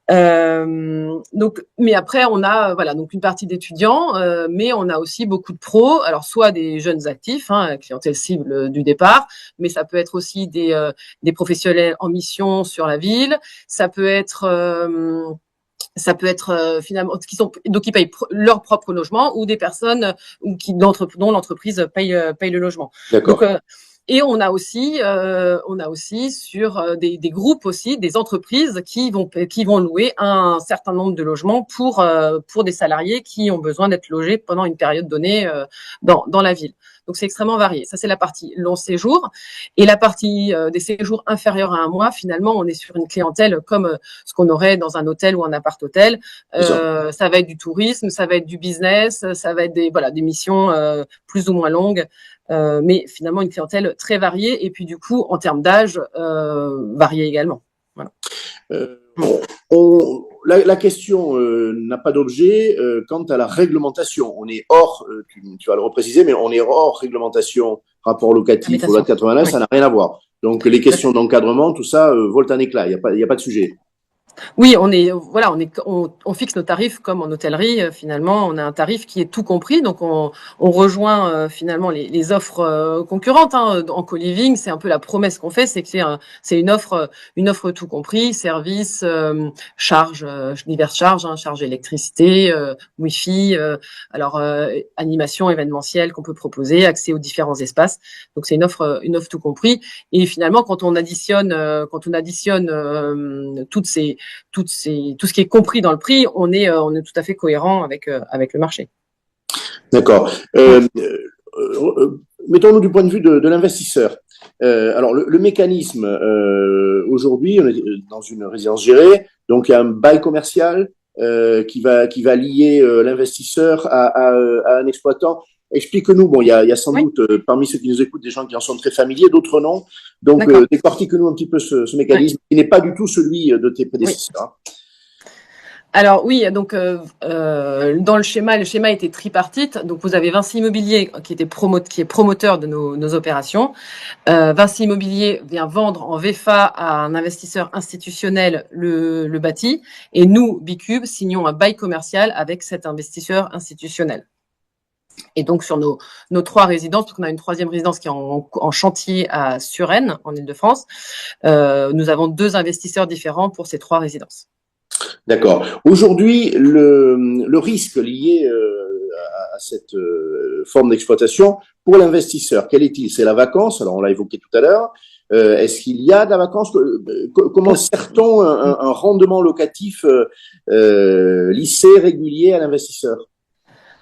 Mais après on a donc une partie d'étudiants, mais on a aussi beaucoup de pros. Alors soit des jeunes actifs, clientèle cible du départ, mais ça peut être aussi des professionnels en mission sur la ville. Ça peut être finalement qui payent leur propre logement ou des personnes dont l'entreprise paye le logement. D'accord. Donc et on a aussi sur des groupes aussi, des entreprises qui vont louer un certain nombre de logements pour des salariés qui ont besoin d'être logés pendant une période donnée dans la ville. Donc c'est extrêmement varié. Ça c'est la partie long séjour et la partie des séjours inférieurs à 1 mois. Finalement, on est sur une clientèle comme ce qu'on aurait dans un hôtel ou un appart-hôtel. Ça va être du tourisme, ça va être du business, ça va être des missions plus ou moins longues. Mais finalement une clientèle très variée et puis du coup en termes d'âge variée également. Voilà. La question n'a pas d'objet quant à la réglementation. On est hors, tu vas le repréciser, mais on est hors réglementation, rapport locatif au loi de 89, oui. Ça n'a rien à voir. Donc les questions d'encadrement, tout ça, volent en éclat, il n'y a pas de sujet. Oui, on fixe nos tarifs comme en hôtellerie. Finalement, on a un tarif qui est tout compris. Donc, on rejoint finalement les offres concurrentes. Hein. En co-living, c'est un peu la promesse qu'on fait, c'est que c'est une offre tout compris, service, charges, diverses charges, hein, charges électricité, Wi-Fi, animation événementielle qu'on peut proposer, accès aux différents espaces. Donc, c'est une offre tout compris. Et finalement, quand on additionne tout ce qui est compris dans le prix, on est tout à fait cohérent avec le marché. D'accord. Mettons-nous du point de vue de l'investisseur. Alors, le mécanisme, aujourd'hui, on est dans une résidence gérée, donc il y a un bail commercial qui va lier l'investisseur à un exploitant. Explique-nous, bon, il y a sans Oui. doute parmi ceux qui nous écoutent des gens qui en sont très familiers, d'autres non. Donc, décortique-nous un petit peu ce mécanisme qui n'est pas du tout celui de tes prédécesseurs. Oui. Alors oui, donc dans le schéma était tripartite. Donc vous avez Vinci Immobilier qui est promoteur de nos opérations. Vinci Immobilier vient vendre en VFA à un investisseur institutionnel le bâti, et nous, Bicube, signons un bail commercial avec cet investisseur institutionnel. Et donc sur nos 3 résidences, parce qu'on a une 3e résidence qui est en chantier à Suresnes, en Île-de-France, nous avons 2 investisseurs différents pour ces 3 résidences. D'accord. Aujourd'hui, le risque lié à cette forme d'exploitation pour l'investisseur, quel est-il? C'est la vacance, alors on l'a évoqué tout à l'heure. Est-ce qu'il y a de la vacance? Comment sert-on un rendement locatif lissé, régulier à l'investisseur?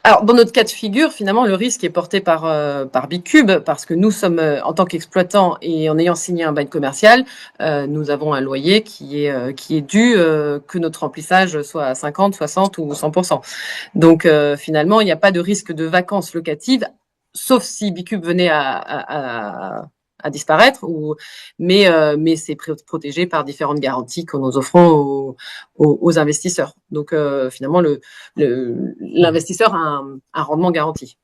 Alors, dans notre cas de figure, finalement, le risque est porté par Bicube, parce que nous sommes, en tant qu'exploitants et en ayant signé un bail commercial, nous avons un loyer qui est dû, que notre remplissage soit à 50, 60 ou 100%. Donc, finalement, il n'y a pas de risque de vacances locatives, sauf si Bicube venait à disparaître, mais c'est protégé par différentes garanties que nous offrons aux investisseurs. Donc, finalement, l'investisseur a un rendement garanti.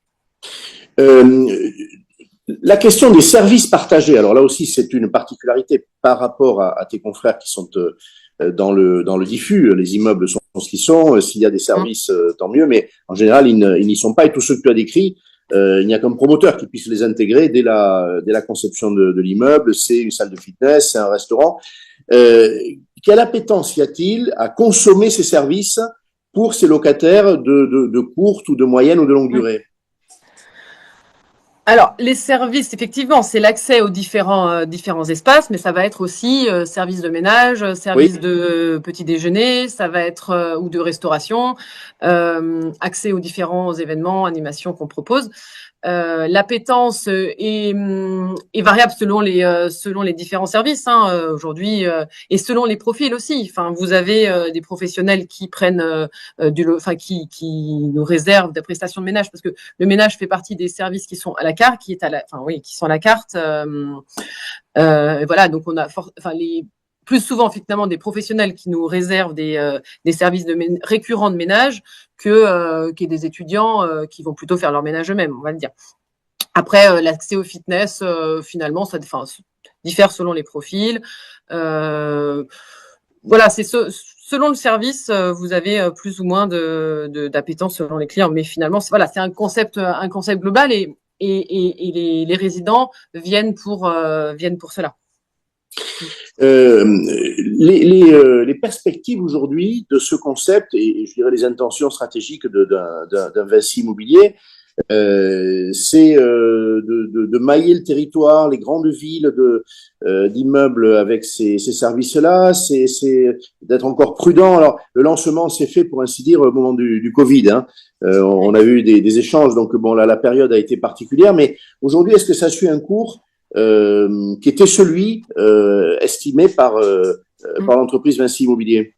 La question des services partagés, alors là aussi c'est une particularité par rapport à tes confrères qui sont dans le diffus. Les immeubles sont ce qu'ils sont. S'il y a des services, tant mieux, mais en général ils n'y sont pas. Et tous ceux que tu as décrits, il n'y a qu'un promoteur qui puisse les intégrer dès la conception de l'immeuble. C'est une salle de fitness, c'est un restaurant. Quelle appétence y a-t-il à consommer ces services pour ces locataires de courte ou de moyenne ou de longue durée? Alors, les services, effectivement, c'est l'accès aux différents espaces, mais ça va être aussi service de ménage, service de petit déjeuner, ça va être ou de restauration, accès aux différents événements, animations qu'on propose. L'appétence est variable selon les différents services, hein, aujourd'hui, et selon les profils aussi. Enfin, vous avez des professionnels qui prennent qui nous réservent des prestations de ménage, parce que le ménage fait partie des services qui sont à la carte, qui sont à la carte. Voilà, donc on a plus souvent finalement des professionnels qui nous réservent des services récurrents de ménage que des étudiants qui vont plutôt faire leur ménage eux-mêmes, on va le dire. Après, l'accès au fitness, finalement, ça diffère selon les profils. Voilà, c'est selon le service, vous avez plus ou moins d'appétence selon les clients, mais finalement, c'est un concept global, et les résidents viennent pour cela. Les perspectives aujourd'hui de ce concept et je dirais les intentions stratégiques d'un Vinci Immobilier, c'est de mailler le territoire, les grandes villes d'immeubles avec ces services-là, c'est d'être encore prudent. Alors le lancement s'est fait pour ainsi dire au moment du Covid, hein. On a eu des échanges, donc bon là la période a été particulière, mais aujourd'hui est-ce que ça suit un cours qui était celui estimé par l'entreprise Vinci Immobilier?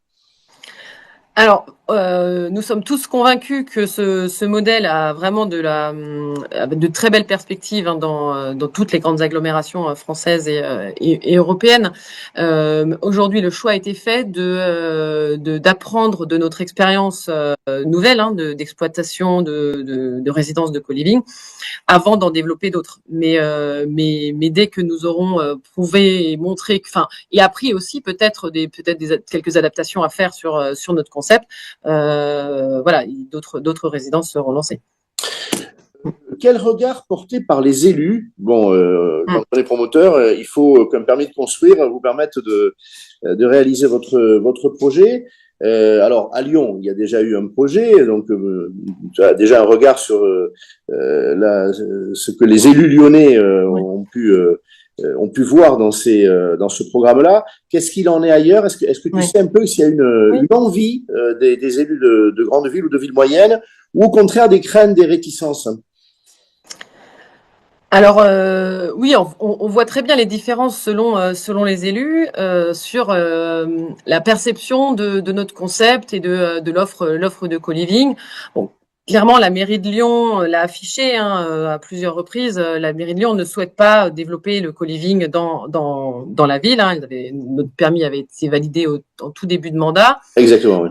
Alors, nous sommes tous convaincus que ce modèle a vraiment de très belles perspectives, hein, dans toutes les grandes agglomérations françaises et européennes. Aujourd'hui, le choix a été fait d'apprendre de notre expérience nouvelle, hein, d'exploitation de résidences de co-living, avant d'en développer d'autres. Mais dès que nous aurons prouvé et montré, et appris aussi peut-être quelques adaptations à faire sur notre concept, voilà, d'autres résidences seront lancées. Quel regard porté par les élus? Bon, quand on est promoteur, il faut qu'un permis de construire vous permette de réaliser votre projet. Alors, à Lyon, il y a déjà eu un projet, donc tu as déjà un regard sur ce que les élus lyonnais ont pu voir dans ce programme-là. Qu'est-ce qu'il en est ailleurs? Est-ce que tu sais un peu s'il y a une envie des élus de grandes villes ou de villes moyennes, ou au contraire des craintes, des réticences? Alors oui, on voit très bien les différences selon les élus sur la perception de notre concept et de l'offre de co-living. Bon, clairement, la mairie de Lyon l'a affiché, hein, à plusieurs reprises. La mairie de Lyon ne souhaite pas développer le co-living dans la ville, hein. Notre permis avait été validé en tout début de mandat. Exactement, oui.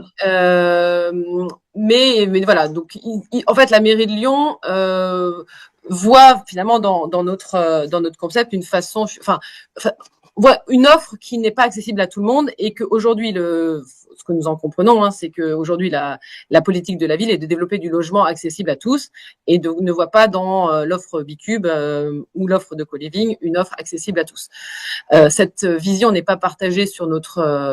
Mais voilà, donc en fait, la mairie de Lyon voit finalement dans notre concept une façon, voit une offre qui n'est pas accessible à tout le monde, et qu'aujourd'hui, ce que nous en comprenons, hein, c'est qu'aujourd'hui la politique de la ville est de développer du logement accessible à tous, et ne voit pas dans l'offre Bicube ou l'offre de co-living une offre accessible à tous. Cette vision n'est pas partagée sur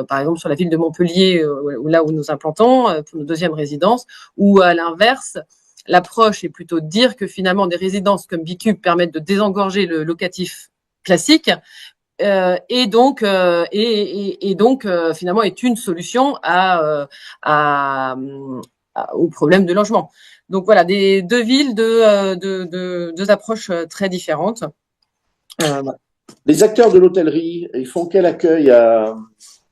par exemple sur la ville de Montpellier, là où nous implantons pour nos deuxième résidences, ou à l'inverse. L'approche est plutôt de dire que finalement des résidences comme Bicube permettent de désengorger le locatif classique, et donc finalement est une solution au problème de logement. Donc voilà, deux villes, deux approches très différentes. Voilà. Les acteurs de l'hôtellerie, ils font quel accueil à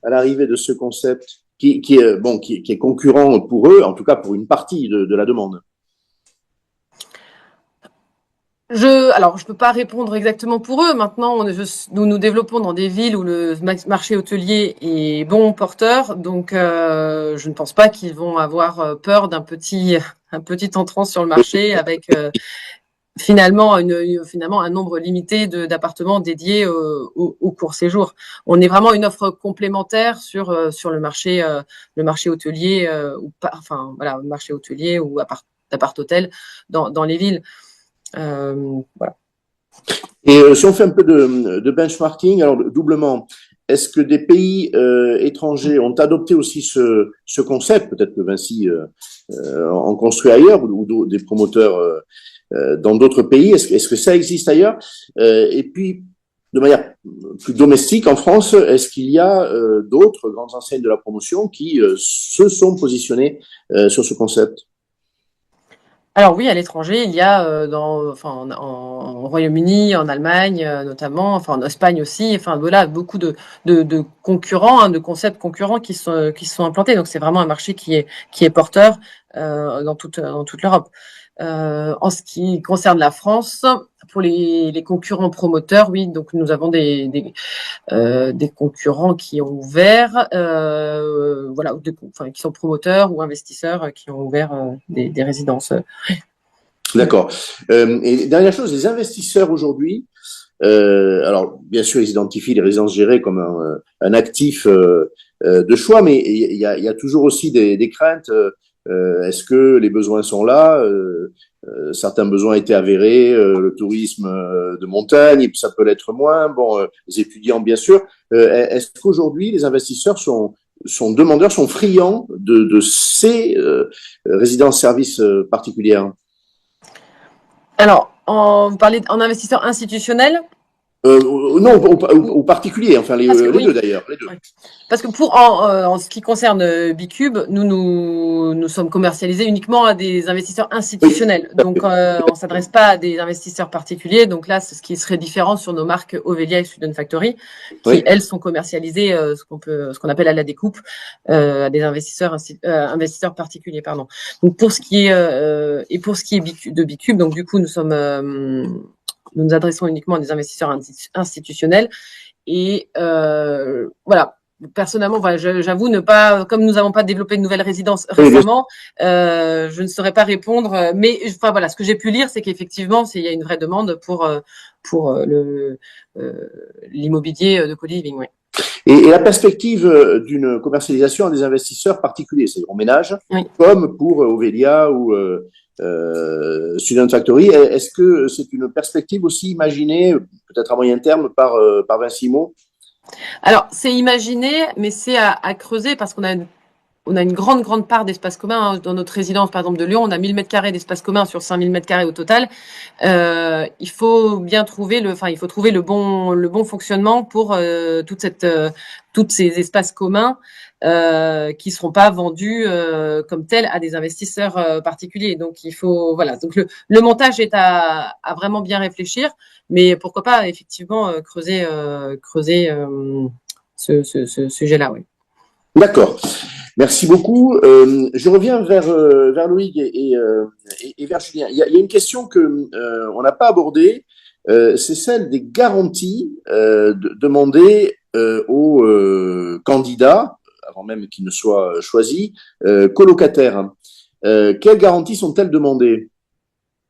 l'arrivée de ce concept qui est concurrent pour eux, en tout cas pour une partie de la demande? Alors, je peux pas répondre exactement pour eux. Maintenant, nous développons dans des villes où le marché hôtelier est bon porteur, donc je ne pense pas qu'ils vont avoir peur d'un petit entrant sur le marché avec finalement un nombre limité d'appartements dédiés au court séjour. On est vraiment une offre complémentaire sur le marché hôtelier, le marché hôtelier ou appart-hôtel dans les villes. Voilà. Et si on fait un peu de benchmarking, alors doublement, est-ce que des pays étrangers ont adopté aussi ce concept? Peut-être que Vinci en construit ailleurs, ou des promoteurs dans d'autres pays. Est-ce que ça existe ailleurs? Et puis, de manière plus domestique, en France, est-ce qu'il y a d'autres grandes enseignes de la promotion qui se sont positionnées sur ce concept? Alors oui, à l'étranger, il y a en Royaume-Uni, en Allemagne notamment, en Espagne aussi, voilà, beaucoup de concurrents, hein, de concepts concurrents qui sont implantés. Donc c'est vraiment un marché qui est porteur dans toute l'Europe. En ce qui concerne la France, pour les concurrents promoteurs, oui, donc nous avons des concurrents qui ont ouvert, voilà, qui sont promoteurs ou investisseurs qui ont ouvert des résidences. D'accord. Et dernière chose, les investisseurs aujourd'hui, alors bien sûr, ils identifient les résidences gérées comme un actif de choix, mais il y a toujours aussi des craintes. Est-ce que les besoins sont là? Certains besoins étaient avérés, le tourisme de montagne, et puis ça peut l'être moins. Bon, les étudiants, bien sûr. Est-ce qu'aujourd'hui, les investisseurs sont demandeurs, sont friands de ces résidences-services particulières? Alors, on parlait en investisseurs institutionnels. Non, au particulier, enfin les oui. deux d'ailleurs, les deux. Ouais. Parce que en ce qui concerne Bicube, nous sommes commercialisés uniquement à des investisseurs institutionnels. Oui. Donc, on s'adresse pas à des investisseurs particuliers. Donc là, c'est ce qui serait différent sur nos marques Ovelia et Student Factory, qui Oui. elles sont commercialisées ce qu'on appelle à la découpe à des investisseurs particuliers, pardon. Donc pour ce qui est de Bicube, donc du coup nous nous adressons uniquement à des investisseurs institutionnels. Et voilà. Personnellement, voilà, j'avoue ne pas, comme nous n'avons pas développé de nouvelles résidences récemment, je ne saurais pas répondre. Mais enfin voilà, ce que j'ai pu lire, c'est qu'effectivement, il y a une vraie demande pour l'immobilier de co-living. Oui. Et la perspective d'une commercialisation à des investisseurs particuliers, c'est-à-dire en ménage, Oui. comme pour Ovelia ou Student Factory, est-ce que c'est une perspective aussi imaginée, peut-être à moyen terme, par Vincimo? Alors, c'est imaginé, mais c'est à creuser parce qu'on a une grande part d'espace commun dans notre résidence, par exemple de Lyon. On a 1000 mètres carrés d'espace commun sur 5000 mètres carrés au total. Il faut bien trouver le bon fonctionnement pour toutes ces espaces communs qui seront pas vendus comme tels à des investisseurs particuliers. Donc il faut voilà. Donc le montage est à vraiment bien réfléchir, mais pourquoi pas effectivement creuser ce sujet-là, oui. D'accord. Merci beaucoup. Je reviens vers Loïc et vers Julien. Il y a une question que on n'a pas abordée, c'est celle des garanties demandées aux candidats, avant même qu'ils ne soient choisis, colocataires. Quelles garanties sont-elles demandées?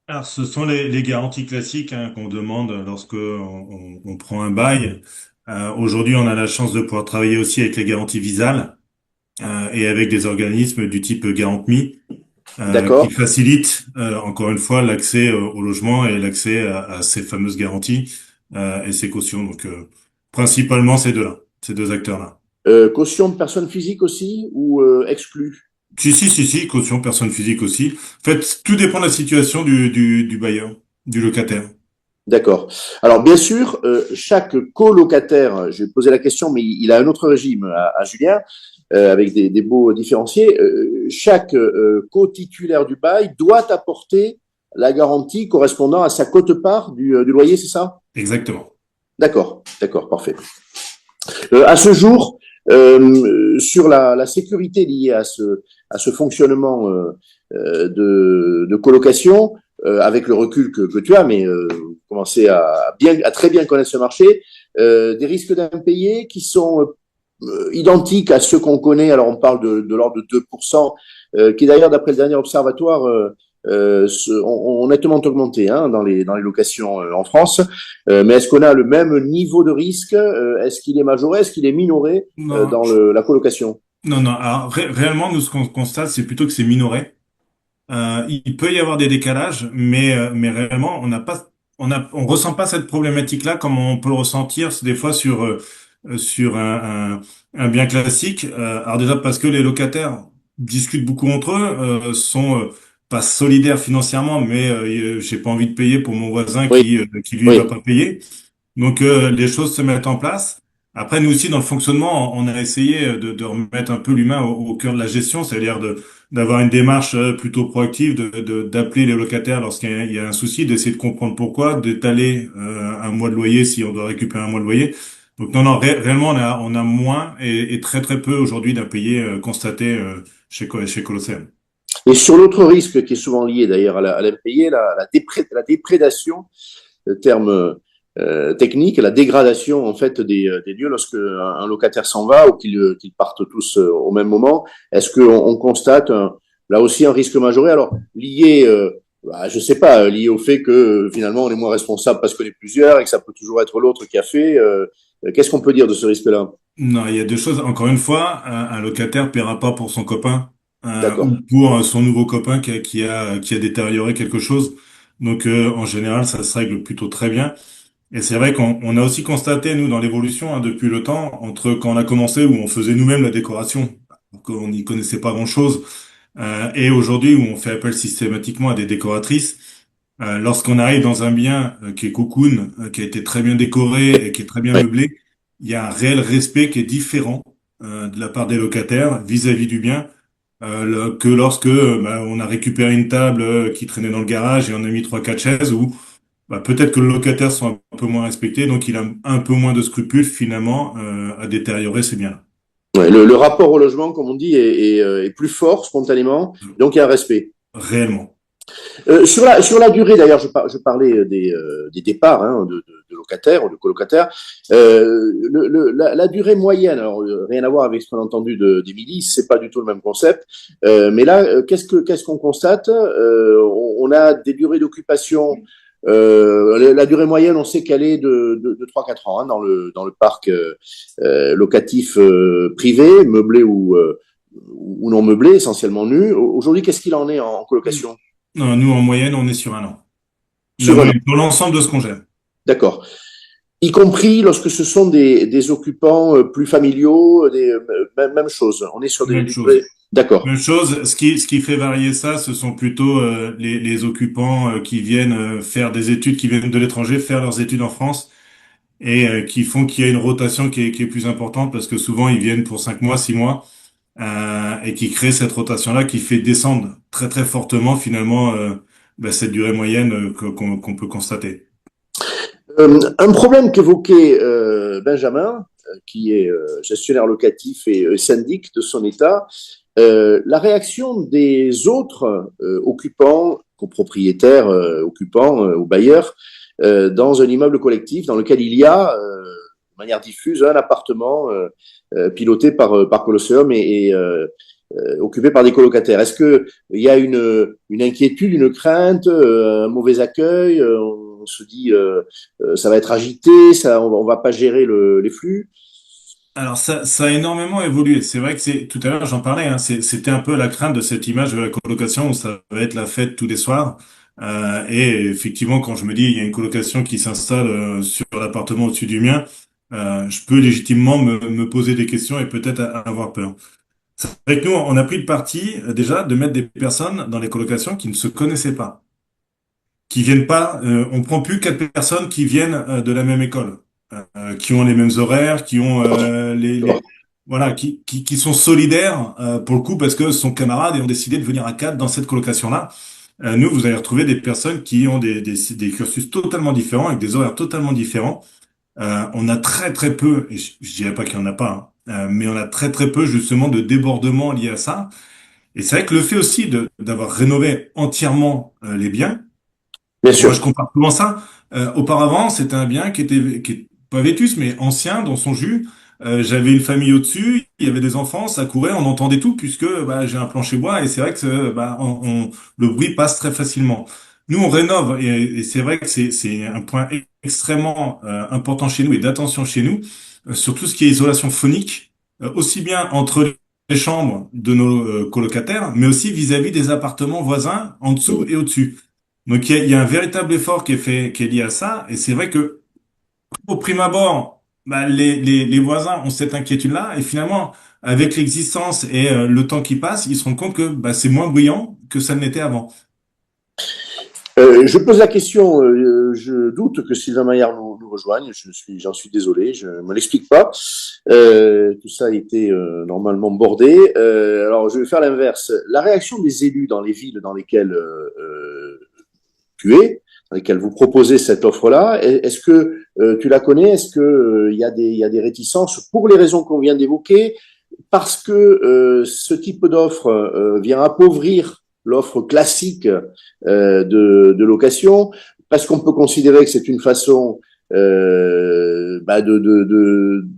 Alors, ce sont les garanties classiques qu'on demande lorsque on prend un bail. Aujourd'hui, on a la chance de pouvoir travailler aussi avec les garanties Visal et avec des organismes du type GarantMe qui D'accord. facilitent encore une fois l'accès au logement et l'accès à ces fameuses garanties et ces cautions. Donc, principalement ces deux acteurs-là. Caution de personnes physiques aussi ou exclus? Si, caution personne physique aussi. En fait, tout dépend de la situation du bailleur, du locataire. D'accord. Alors bien sûr, chaque colocataire, je vais poser la question, mais il a un autre régime à Julien, avec des baux différenciés. Chaque co-titulaire du bail doit apporter la garantie correspondant à sa quote-part du loyer, c'est ça? Exactement. D'accord, parfait. À ce jour, sur la sécurité liée à ce fonctionnement de colocation, avec le recul que tu as, mais commencer à très bien connaître ce marché, des risques d'impayés qui sont identiques à ceux qu'on connaît. Alors on parle de l'ordre de 2%, qui d'ailleurs, d'après le dernier observatoire, ont nettement augmenté dans les locations en France. Mais est-ce qu'on a le même niveau de risque? Est-ce qu'il est majoré? Est-ce qu'il est minoré Non, dans la colocation? non. Alors, réellement, nous, ce qu'on constate, c'est plutôt que c'est minoré. Il peut y avoir des décalages, mais réellement, on ressent pas cette problématique-là comme on peut le ressentir des fois sur un bien classique. Alors déjà parce que les locataires discutent beaucoup entre eux, sont pas solidaires financièrement, mais j'ai pas envie de payer pour mon voisin Oui, qui lui va oui, pas payer. Donc les choses se mettent en place. Après, nous aussi, dans le fonctionnement, on a essayé de remettre un peu l'humain au cœur de la gestion, c'est-à-dire d'avoir une démarche plutôt proactive, d'appeler les locataires lorsqu'il y a un souci, d'essayer de comprendre pourquoi, d'étaler un mois de loyer si on doit récupérer un mois de loyer. Donc non, réellement, on a moins et très peu aujourd'hui d'impayés constatés chez Colosseum. Et sur l'autre risque qui est souvent lié d'ailleurs à l'impayé, la déprédation, le terme technique, la dégradation en fait des lieux lorsque un locataire s'en va ou qu'ils partent tous au même moment. Est-ce qu'on constate là aussi un risque majoré? Alors lié, je sais pas, lié au fait que finalement on est moins responsable parce qu'on est plusieurs et que ça peut toujours être l'autre qui a fait. Qu'est-ce qu'on peut dire de ce risque-là? Non, il y a deux choses. Encore une fois, un locataire paiera pas pour son copain ou D'accord. pour son nouveau copain qui a détérioré quelque chose. Donc, en général, ça se règle plutôt très bien. Et c'est vrai qu'on a aussi constaté, nous, dans l'évolution, depuis le temps, entre quand on a commencé, où on faisait nous-mêmes la décoration, qu'on n'y connaissait pas grand-chose, et aujourd'hui, où on fait appel systématiquement à des décoratrices, Lorsqu'on arrive dans un bien qui est cocoon, qui a été très bien décoré et qui est très bien Ouais. meublé, il y a un réel respect qui est différent de la part des locataires vis-à-vis du bien que lorsque on a récupéré une table qui traînait dans le garage et on a mis trois quatre chaises où peut-être que le locataire soit un peu moins respecté, donc il a un peu moins de scrupules finalement à détériorer ses biens Ouais, le rapport au logement, comme on dit, est plus fort spontanément, donc il y a un respect. réellement. Sur la durée, d'ailleurs, je parlais des départs hein, de locataires ou de colocataires. La durée moyenne, alors rien à voir avec ce qu'on a entendu d'Émilie, c'est pas du tout le même concept. Mais là, qu'est-ce qu'on constate on a des durées d'occupation. La durée moyenne, on sait qu'elle est de 3-4 ans hein, dans le parc locatif privé, meublé ou non meublé, essentiellement nu. Aujourd'hui, qu'est-ce qu'il en est en colocation? Non, nous, en moyenne, on est sur un an. La Sur un an. moyenne, pour l'ensemble de ce qu'on gère. D'accord. Y compris lorsque ce sont des occupants plus familiaux, même chose. On est sur Même des durées. chose. D'accord. Même chose. Ce qui fait varier ça, ce sont plutôt les occupants qui viennent faire des études, qui viennent de l'étranger, faire leurs études en France et qui font qu'il y a une rotation qui est plus importante parce que souvent ils viennent pour 5 mois, 6 mois et qui crée cette rotation-là qui fait descendre très très fortement finalement cette durée moyenne qu'on peut constater. Un problème qu'évoquait Benjamin, qui est gestionnaire locatif et syndic de son État, la réaction des autres occupants, copropriétaires, occupants ou bailleurs, dans un immeuble collectif dans lequel il y a, de manière diffuse, un appartement piloté par Colosseum et occupé par des colocataires. Est-ce que il y a une inquiétude, une crainte, un mauvais accueil on se dit ça va être agité, on va pas gérer les flux. Alors ça a énormément évolué. C'est vrai que tout à l'heure j'en parlais. Hein, c'était un peu la crainte de cette image de la colocation où ça va être la fête tous les soirs. Et effectivement, quand je me dis il y a une colocation qui s'installe sur l'appartement au-dessus du mien, je peux légitimement me poser des questions et peut-être avoir peur. C'est vrai que nous, on a pris le parti déjà de mettre des personnes dans les colocations qui ne se connaissaient pas, qui viennent pas. On prend plus quatre personnes qui viennent de la même école, qui ont les mêmes horaires, qui ont voilà, qui sont solidaires pour le coup parce que sont camarades et ont décidé de venir à quatre dans cette colocation-là. Nous, vous allez retrouver des personnes qui ont des cursus totalement différents, avec des horaires totalement différents. On a très très peu, et je dirais pas qu'il y en a pas, hein, mais on a très très peu justement de débordements liés à ça. Et c'est vrai que le fait aussi d'avoir rénové entièrement les biens, Bien moi, sûr. je compare souvent ça. Auparavant, c'était un bien qui est pas vétuste, mais ancien dans son jus. J'avais une famille au-dessus, il y avait des enfants, ça courait, on entendait tout puisque j'ai un plancher bois et c'est vrai que le bruit passe très facilement. Nous, on rénove et c'est vrai que c'est un point extrêmement important chez nous et d'attention chez nous sur tout ce qui est isolation phonique, aussi bien entre les chambres de nos colocataires, mais aussi vis-à-vis des appartements voisins en dessous et au-dessus. Donc il y a un véritable effort qui est fait, qui est lié à ça, et c'est vrai que au prime abord, les voisins ont cette inquiétude-là, et finalement, avec l'existence et le temps qui passe, ils se rendent compte que c'est moins bruyant que ça ne l'était avant. Je pose la question, je doute que Sylvain Maillard nous rejoigne, j'en suis désolé, je me l'explique pas. Tout ça a été normalement bordé. Alors je vais faire l'inverse. La réaction des élus dans les villes dans lesquelles tu es, dans lesquelles vous proposez cette offre-là, est-ce que tu la connais? Est-ce que il y a des réticences pour les raisons qu'on vient d'évoquer? Parce que ce type d'offre vient appauvrir l'offre classique de location, parce qu'on peut considérer que c'est une façon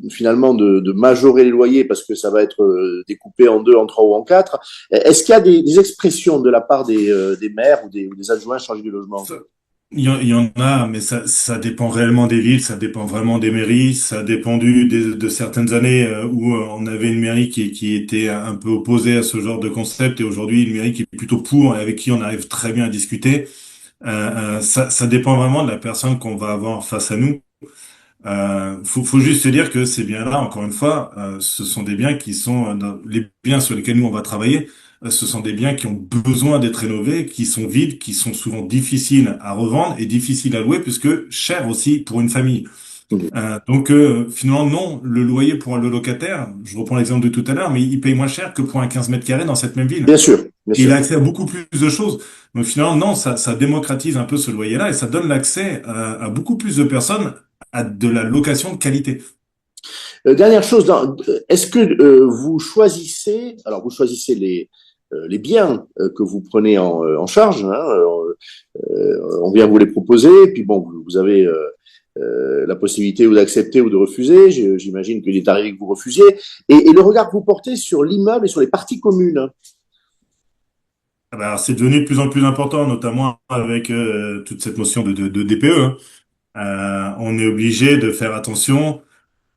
finalement de majorer les loyers parce que ça va être découpé en deux, en trois ou en quatre. Est-ce qu'il y a des expressions de la part des maires ou des adjoints chargés du logement? Il y en a, mais ça dépend réellement des villes, ça dépend vraiment des mairies, ça dépend de certaines années où on avait une mairie qui était un peu opposée à ce genre de concept et aujourd'hui une mairie qui est plutôt pour et avec qui on arrive très bien à discuter. Ça dépend vraiment de la personne qu'on va avoir face à nous. Faut juste se dire que ces biens-là, encore une fois, ce sont des biens qui sont les biens sur lesquels nous on va travailler, ce sont des biens qui ont besoin d'être rénovés, qui sont vides, qui sont souvent difficiles à revendre et difficiles à louer puisque cher aussi pour une famille. Donc finalement non, le loyer pour le locataire, je reprends l'exemple de tout à l'heure, mais il paye moins cher que pour un 15 mètres carrés dans cette même ville. Bien sûr, bien Et il sûr. a accès à beaucoup plus de choses. Donc finalement non, ça démocratise un peu ce loyer-là et ça donne l'accès à beaucoup plus de personnes à de la location de qualité. Dernière chose, est-ce que vous choisissez, alors vous choisissez les biens que vous prenez en charge, hein, on vient vous les proposer, puis bon, vous avez la possibilité ou d'accepter ou de refuser. J'imagine qu'il est arrivé que vous refusiez. Et le regard que vous portez sur l'immeuble et sur les parties communes. Ah bah, alors, c'est devenu de plus en plus important, notamment avec toute cette notion de DPE, hein. On est obligé de faire attention,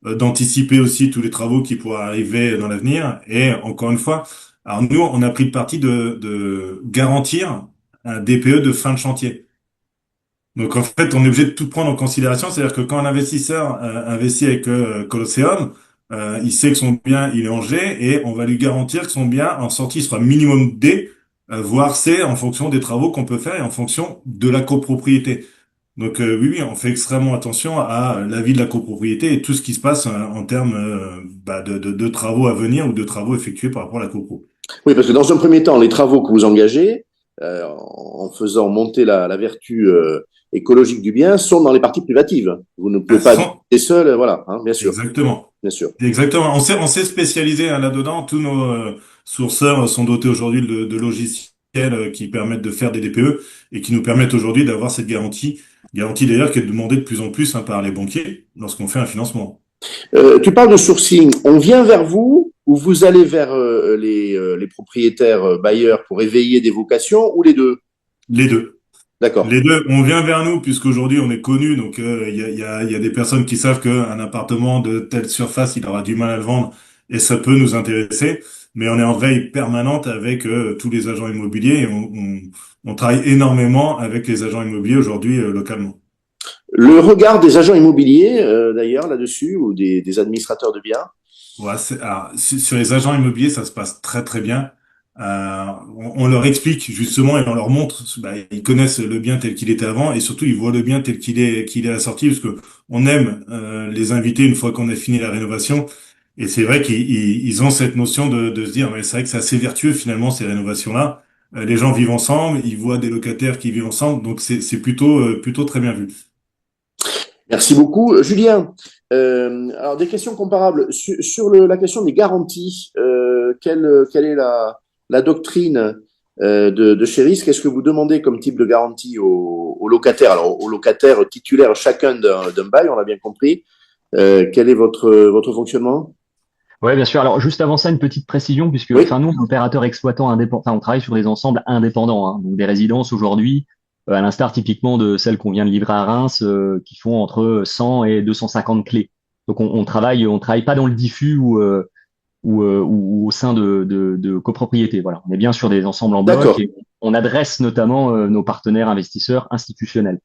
d'anticiper aussi tous les travaux qui pourraient arriver dans l'avenir. Et encore une fois, alors nous, on a pris le parti de garantir un DPE de fin de chantier. Donc en fait, on est obligé de tout prendre en considération, c'est-à-dire que quand un investisseur investit avec Colosseum, il sait que son bien il est en G et on va lui garantir que son bien en sortie sera minimum D, voire C en fonction des travaux qu'on peut faire et en fonction de la copropriété. Donc oui, oui, on fait extrêmement attention à la vie de la copropriété et tout ce qui se passe en termes de travaux à venir ou de travaux effectués par rapport à la copro. Oui, parce que dans un premier temps, les travaux que vous engagez, en faisant monter la vertu écologique du bien, sont dans les parties privatives. Vous ne pouvez À pas 100, être seul, voilà, hein, bien sûr, exactement. bien sûr. Exactement. On s'est spécialisé hein, là-dedans. Tous nos sourceurs sont dotés aujourd'hui de logiciels qui permettent de faire des DPE et qui nous permettent aujourd'hui d'avoir cette garantie. Garantie d'ailleurs qui est demandée de plus en plus hein, par les banquiers lorsqu'on fait un financement. Tu parles de sourcing. On vient vers vous ou vous allez vers les propriétaires bailleurs pour éveiller des vocations ou les deux? Les deux. D'accord. Les deux, on vient vers nous puisqu'aujourd'hui on est connu, donc il y a des personnes qui savent qu'un appartement de telle surface, il aura du mal à le vendre et ça peut nous intéresser. Mais on est en veille permanente avec tous les agents immobiliers et on travaille énormément avec les agents immobiliers aujourd'hui localement. Le regard des agents immobiliers, d'ailleurs, là-dessus, ou des administrateurs de biens. Ouais, alors, sur les agents immobiliers, ça se passe très très bien. On leur explique justement et on leur montre, bah, ils connaissent le bien tel qu'il était avant et surtout ils voient le bien tel qu'il est à la sortie parce que on aime les inviter une fois qu'on a fini la rénovation et c'est vrai qu'ils ont cette notion de se dire mais c'est vrai que c'est assez vertueux finalement ces rénovations-là. Les gens vivent ensemble, ils voient des locataires qui vivent ensemble donc c'est plutôt très bien vu. Merci beaucoup. Julien, alors des questions comparables. Sur la question des garanties, quelle est la doctrine de chez Risk? Qu'est-ce que vous demandez comme type de garantie aux locataires? Alors, aux locataires titulaires chacun d'un bail, on l'a bien compris. Quel est votre fonctionnement? Ouais, bien sûr. Alors, juste avant ça, une petite précision, puisque, Oui, enfin, nous, on est opérateur exploitant indépendant, enfin, on travaille sur des ensembles indépendants, hein, donc des résidences aujourd'hui, à l'instar typiquement de celles qu'on vient de livrer à Reims, qui font entre 100 et 250 clés. Donc, on travaille pas dans le diffus ou au sein de copropriétés. Voilà, on est bien sur des ensembles en bloc d'accord, et on adresse notamment nos partenaires investisseurs institutionnels.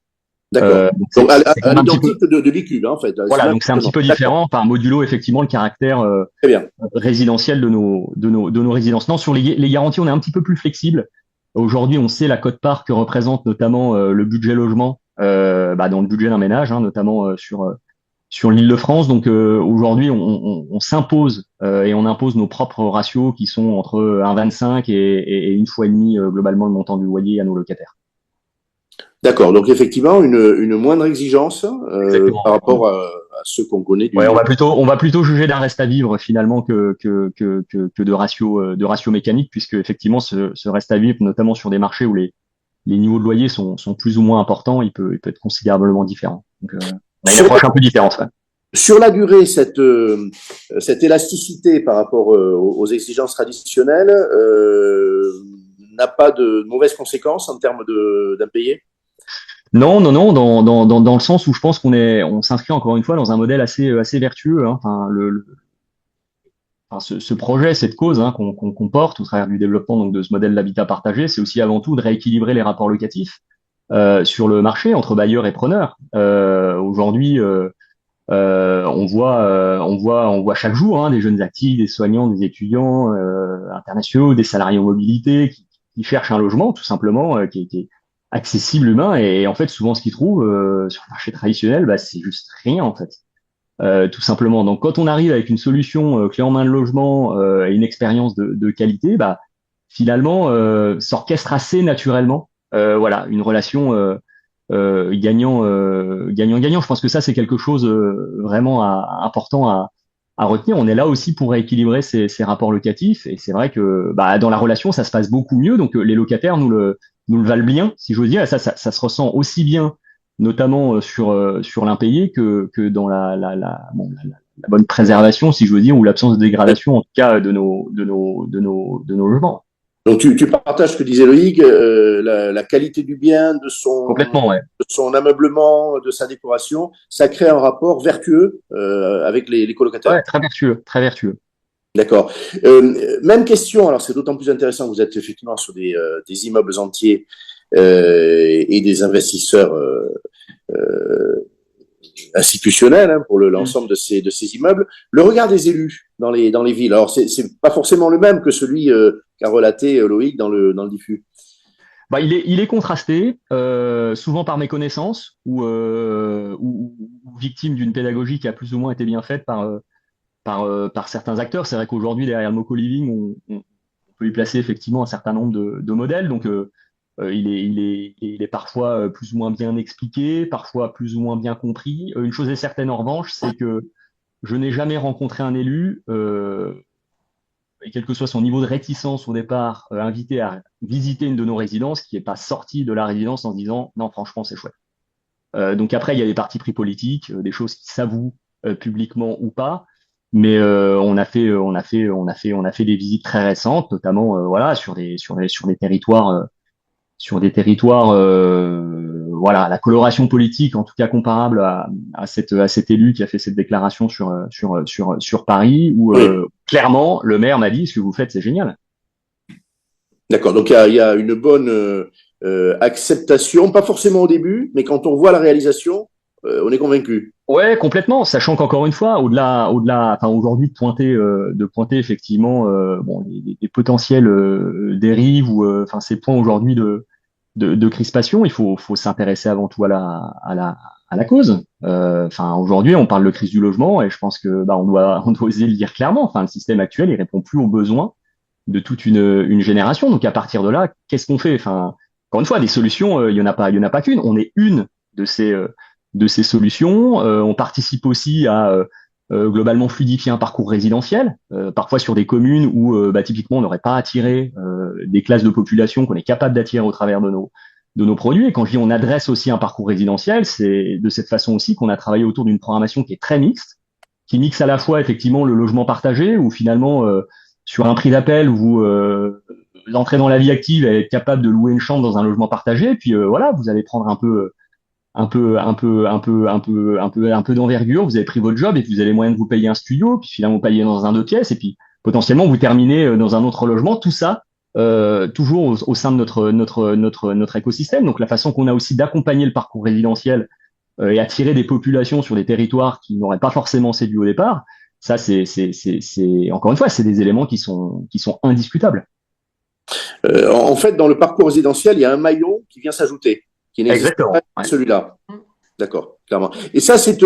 d'accord. Donc, Donc, c'est quand à même un petit peu, l'identique de l'ICUB, hein, en fait. voilà, donc c'est un petit peu D'accord, différent, par modulo effectivement le caractère très bien. résidentiel de nos résidences. Non, sur les garanties, on est un petit peu plus flexible. Aujourd'hui, on sait la quote-part que représente notamment le budget logement dans le budget d'un ménage, hein, notamment sur l'Île-de-France. Donc aujourd'hui, on s'impose et on impose nos propres ratios qui sont entre 1,25 et une fois et demie globalement le montant du loyer à nos locataires. D'accord. Donc, effectivement, une moindre exigence Exactement. par rapport à ce qu'on connaît Ouais, du. on va plutôt juger d'un reste à vivre finalement que de ratio mécanique, puisque effectivement ce reste à vivre, notamment sur des marchés où les niveaux de loyer sont plus ou moins importants, il peut être considérablement différent. Donc on a une Sur approche un peu différente. Ouais. Sur la durée, cette élasticité par rapport aux exigences traditionnelles n'a pas de mauvaises conséquences en termes d'impayés? Non, non, non, dans le sens où je pense on s'inscrit encore une fois dans un modèle assez vertueux. Hein. Enfin, enfin, ce projet, cette cause hein, qu'on porte au travers du développement donc de ce modèle d'habitat partagé, c'est aussi avant tout de rééquilibrer les rapports locatifs sur le marché entre bailleurs et preneurs. Aujourd'hui, On voit chaque jour, hein, des jeunes actifs, des soignants, des étudiants internationaux, des salariés en mobilité qui cherchent un logement tout simplement qui est accessible, humain. Et en fait, souvent, ce qu'ils trouvent sur le marché traditionnel, bah, c'est juste rien en fait, tout simplement. Donc, quand on arrive avec une solution clé en main de logement et une expérience de qualité, bah, finalement, s'orchestre assez naturellement. Voilà, une relation gagnant-gagnant. Je pense que ça, c'est quelque chose vraiment important à retenir. On est là aussi pour rééquilibrer ces rapports locatifs. Et c'est vrai que bah, dans la relation, ça se passe beaucoup mieux. Donc, les locataires nous le valent bien, si j'ose dire. Et ça se ressent aussi bien, notamment sur l'impayé, que dans la bonne préservation, si je veux dire, ou l'absence de dégradation, en tout cas, de nos logements. Donc tu partages ce que disait Loïc, la qualité du bien, Complètement, ouais. de son ameublement, de sa décoration, ça crée un rapport vertueux avec les colocataires. Ouais, très vertueux, très vertueux. D'accord. Même question, alors c'est d'autant plus intéressant que vous êtes effectivement sur des immeubles entiers et des investisseurs institutionnels hein, pour l'ensemble de ces immeubles. Le regard des élus dans les villes, alors c'est pas forcément le même que celui qu'a relaté Loïc dans le diffus. Bah, il est contrasté, souvent par méconnaissance ou victime d'une pédagogie qui a plus ou moins été bien faite par certains acteurs. C'est vrai qu'aujourd'hui, derrière le mot co-living, on peut y placer effectivement un certain nombre de modèles. Donc, il est parfois plus ou moins bien expliqué, parfois plus ou moins bien compris. Une chose est certaine en revanche, c'est que je n'ai jamais rencontré un élu, et quel que soit son niveau de réticence au départ, invité à visiter une de nos résidences, qui n'est pas sorti de la résidence en se disant non, franchement, c'est chouette. Donc après, il y a des partis pris politiques, des choses qui s'avouent publiquement ou pas. Mais on a fait des visites très récentes, notamment voilà sur des territoires, voilà, la coloration politique, en tout cas comparable à cet élu qui a fait cette déclaration sur Paris, où Oui, clairement le maire m'a dit ce que vous faites, c'est génial. d'accord. Donc il y a une bonne acceptation, pas forcément au début, mais quand on voit la réalisation, on est convaincu. Ouais, complètement. Sachant qu'encore une fois, enfin aujourd'hui de pointer effectivement bon les potentielles dérives ou enfin ces points aujourd'hui de crispation, il faut s'intéresser avant tout à la cause. Enfin aujourd'hui, on parle de crise du logement et je pense que bah on doit oser le dire clairement. Enfin le système actuel, il répond plus aux besoins de toute une génération. Donc à partir de là, qu'est-ce qu'on fait? Enfin encore une fois, des solutions, il y en a pas qu'une. On est une de ces solutions. On participe aussi à globalement fluidifier un parcours résidentiel, parfois sur des communes où bah, typiquement on n'aurait pas attiré des classes de population qu'on est capable d'attirer au travers de nos produits. Et quand je dis on adresse aussi un parcours résidentiel, c'est de cette façon aussi qu'on a travaillé autour d'une programmation qui est très mixte, qui mixe à la fois effectivement le logement partagé, où finalement sur un prix d'appel, vous entrez dans la vie active et être capable de louer une chambre dans un logement partagé, puis voilà, vous allez prendre un peu d'envergure, vous avez pris votre job et puis vous avez moyen de vous payer un studio, puis finalement vous payez dans un 2 pièces et puis potentiellement vous terminez dans un autre logement, tout ça toujours au sein de notre écosystème. Donc la façon qu'on a aussi d'accompagner le parcours résidentiel et attirer des populations sur des territoires qui n'auraient pas forcément séduit au départ, ça encore une fois, c'est des éléments qui sont indiscutables. En fait, dans le parcours résidentiel, il y a un maillon qui vient s'ajouter, qui n'existe Exactement. pas Ouais. celui-là. D'accord, clairement. Et ça, c'est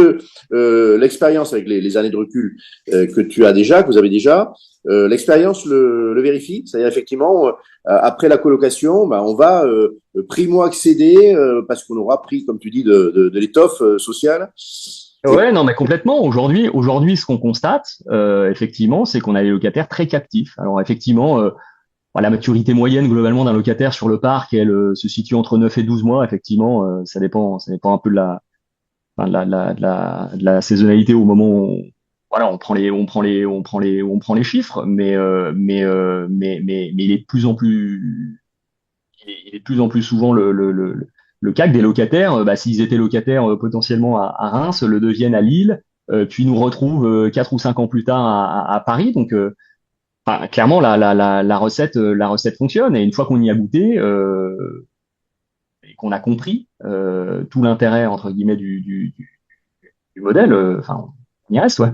l'expérience avec les années de recul que tu as déjà, que vous avez déjà. L'expérience le vérifie. C'est-à-dire, effectivement, après la colocation, bah, on va primo-accéder parce qu'on aura pris, comme tu dis, de l'étoffe sociale. Et, Ouais, non, mais complètement. Aujourd'hui, ce qu'on constate, effectivement, c'est qu'on a des locataires très captifs. Alors, effectivement, la maturité moyenne globalement d'un locataire sur le parc, elle se situe entre 9 et 12 mois. Effectivement, ça dépend un peu enfin, de la saisonnalité au moment où voilà, on prend les chiffres, mais il est de plus en plus, il est de plus en plus souvent le cas que des locataires, bah, s'ils étaient locataires potentiellement à Reims, le deviennent à Lille, puis nous retrouvent 4 ou 5 ans plus tard à Paris. Donc, enfin, clairement, la recette fonctionne. Et une fois qu'on y a goûté et qu'on a compris tout l'intérêt entre guillemets du modèle, enfin, on y reste, ouais.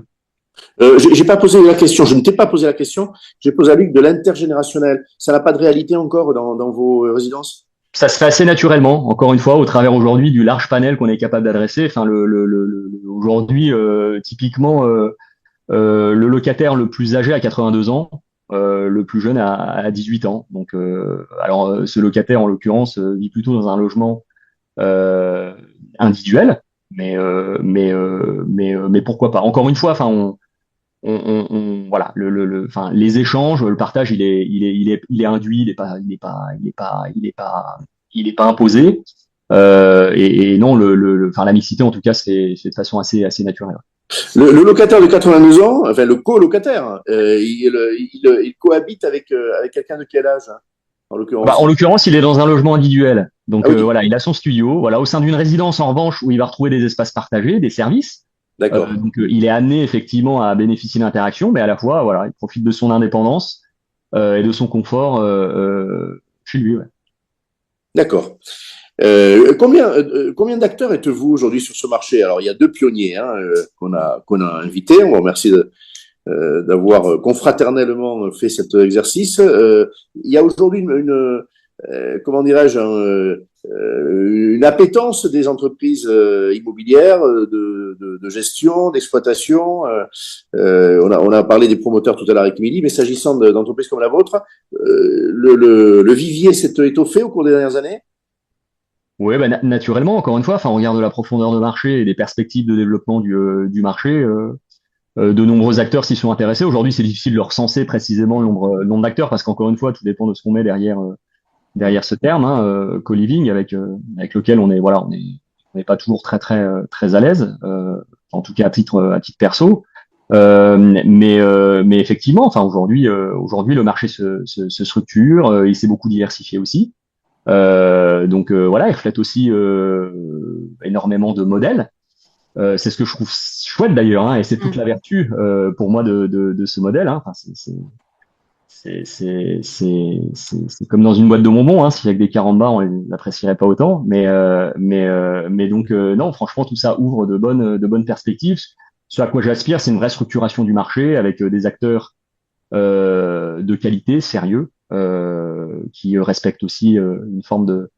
J'ai pas posé la question, je ne t'ai pas posé la question, j'ai posé à Luc de l'intergénérationnel. Ça n'a pas de réalité encore dans vos résidences? Ça se fait assez naturellement, encore une fois, au travers aujourd'hui du large panel qu'on est capable d'adresser. Enfin, aujourd'hui, typiquement, le locataire le plus âgé a 82 ans, le plus jeune a 18 ans. Donc, ce locataire, en l'occurrence, vit plutôt dans un logement euh, individuel, mais pourquoi pas? Encore une fois, enfin, voilà, enfin, les échanges, le partage, il est induit, il est pas imposé. Et non, enfin, la mixité, en tout cas, c'est de façon assez naturelle. Le locataire de 92 ans, enfin le colocataire, il cohabite avec quelqu'un de quel âge, hein, en Bah, l'occurrence? en l'occurrence, il est dans un logement individuel. Donc Ah oui, voilà, il a son studio. Voilà, au sein d'une résidence, en revanche, où il va retrouver des espaces partagés, des services. d'accord. Il est amené effectivement à bénéficier d'interactions, mais à la fois, voilà, il profite de son indépendance et de son confort chez lui. Ouais. D'accord. Combien d'acteurs êtes-vous aujourd'hui sur ce marché? Alors, il y a deux pionniers, hein, qu'on a invités. On vous remercie d'avoir confraternellement fait cet exercice. Il y a aujourd'hui comment dirais-je, une appétence des entreprises immobilières de gestion, d'exploitation. On a parlé des promoteurs tout à l'heure avec Émilie, mais s'agissant d'entreprises comme la vôtre, le vivier s'est étoffé au cours des dernières années? Ouais, bah, naturellement, encore une fois, enfin, on regarde la profondeur de marché et les perspectives de développement du marché. De nombreux acteurs s'y sont intéressés. Aujourd'hui, c'est difficile de recenser précisément le nombre d'acteurs parce qu'encore une fois, tout dépend de ce qu'on met derrière ce terme, hein, co-living, avec lequel on n'est pas toujours très à l'aise, en tout cas à titre perso. Mais effectivement, enfin aujourd'hui le marché se structure, il s'est beaucoup diversifié aussi. Donc voilà, il reflète aussi énormément de modèles. C'est ce que je trouve chouette d'ailleurs, hein, et c'est toute la vertu pour moi de ce modèle. Hein. Enfin, c'est comme dans une boîte de bonbons. Hein, s'il y a que des carambars, on les apprécierait pas autant. Mais donc non, franchement, tout ça ouvre de bonnes perspectives. Ce à quoi j'aspire, c'est une vraie structuration du marché avec des acteurs de qualité, sérieux, qui respectent aussi une forme de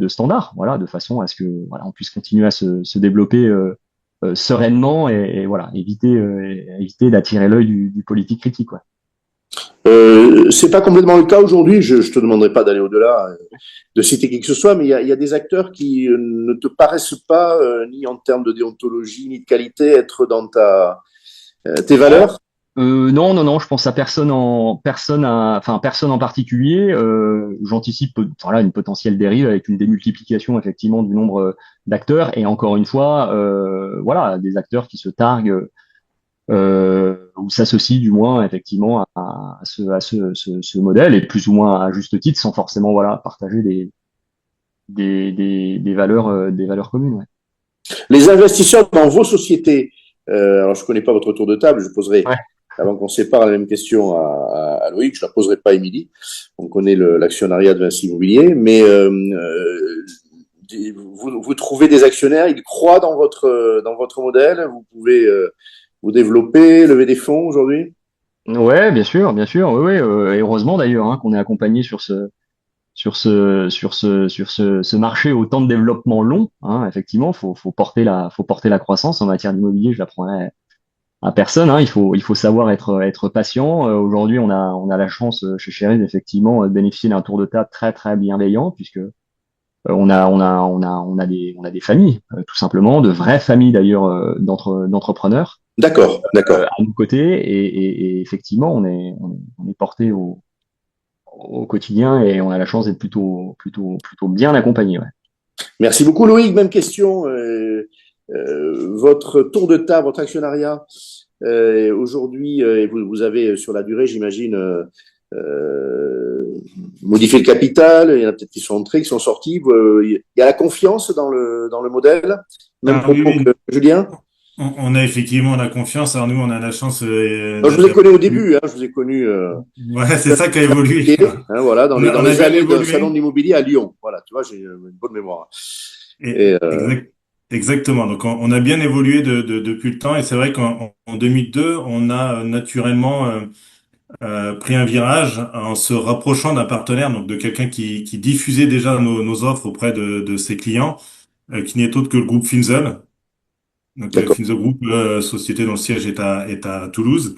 standard, voilà, de façon à ce que voilà, on puisse continuer à se développer sereinement et voilà, éviter d'attirer l'œil du politique critique. Ouais. C'est pas complètement le cas aujourd'hui. Je te demanderai pas d'aller au-delà, de citer qui que ce soit, mais il y a des acteurs qui ne te paraissent pas, ni en termes de déontologie, ni de qualité, être dans tes valeurs. Non, non, non, je pense à personne en particulier. J'anticipe voilà une potentielle dérive avec une démultiplication effectivement du nombre d'acteurs et encore une fois, voilà, des acteurs qui se targuent ou s'associent du moins effectivement à ce modèle et plus ou moins à juste titre sans forcément voilà partager des valeurs communes. Ouais. Les investisseurs dans vos sociétés, alors je connais pas votre tour de table, je poserai, Ouais. avant qu'on sépare, la même question à Loïc, je la poserai pas à Émilie. On connaît l'actionnariat de Vinci Immobilier, mais vous trouvez des actionnaires, ils croient dans votre modèle, vous pouvez vous développer, lever des fonds aujourd'hui? Ouais, bien sûr, oui, oui, et heureusement d'ailleurs hein, qu'on est accompagné sur ce marché au temps de développement long. Hein, effectivement, faut porter la croissance en matière d'immobilier. Je l'apprendrai à personne. Hein, il faut savoir être patient. Aujourd'hui, on a la chance chez Cherise effectivement de bénéficier d'un tour de table très très bienveillant puisque on a des familles tout simplement, de vraies familles d'ailleurs d'entrepreneurs D'accord, d'accord. à nos côtés et effectivement on est porté au quotidien et on a la chance d'être plutôt bien accompagné. Ouais. Merci beaucoup Loïc, même question. Votre tour de table, votre actionnariat, aujourd'hui, vous avez sur la durée, j'imagine, modifié le capital, il y en a peut-être qui sont entrés, qui sont sortis. Il y a la confiance dans le modèle. Même Ah oui, propos oui. que Julien. On a effectivement la confiance. Alors nous, on a la chance Alors, je vous ai d'être. connu au début, hein, je vous ai connu Ouais, c'est ça qui a évolué. hein, voilà, dans On les, a, dans on a les bien allées d'un salon évolué. d'immobilier à Lyon. Voilà, tu vois, j'ai une bonne mémoire. Et, Et, exact, Exactement. Donc, on a bien évolué depuis le temps et c'est vrai qu'en 2002, on a naturellement pris un virage en se rapprochant d'un partenaire, donc de quelqu'un qui diffusait déjà nos offres auprès de ses clients, qui n'est autre que le groupe Finzel. Donc, D'accord. Finzel Group, société dont le siège est à Toulouse,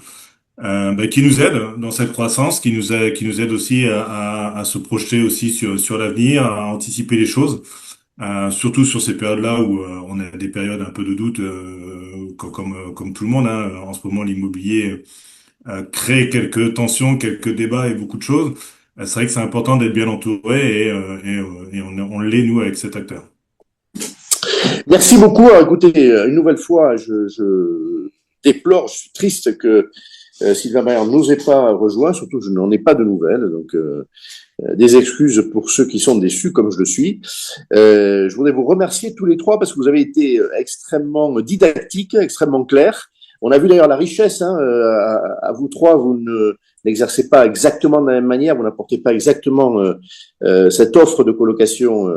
qui nous aide dans cette croissance, qui nous aide aussi à se projeter aussi sur l'avenir, à anticiper les choses. Surtout sur ces périodes-là où on a des périodes un peu de doute, comme tout le monde, hein. En ce moment, l'immobilier crée quelques tensions, quelques débats et beaucoup de choses. C'est vrai que c'est important d'être bien entouré et on l'est, nous, avec cet acteur. Merci beaucoup. Alors, écoutez, une nouvelle fois, je déplore, je suis triste que Sylvain Maillard nous ait pas rejoint, surtout je n'en ai pas de nouvelles, donc des excuses pour ceux qui sont déçus, comme je le suis. Je voudrais vous remercier tous les trois parce que vous avez été extrêmement didactiques, extrêmement clairs. On a vu d'ailleurs la richesse, hein, à vous trois, vous n'exercez pas exactement de la même manière, vous n'apportez pas exactement cette offre de colocation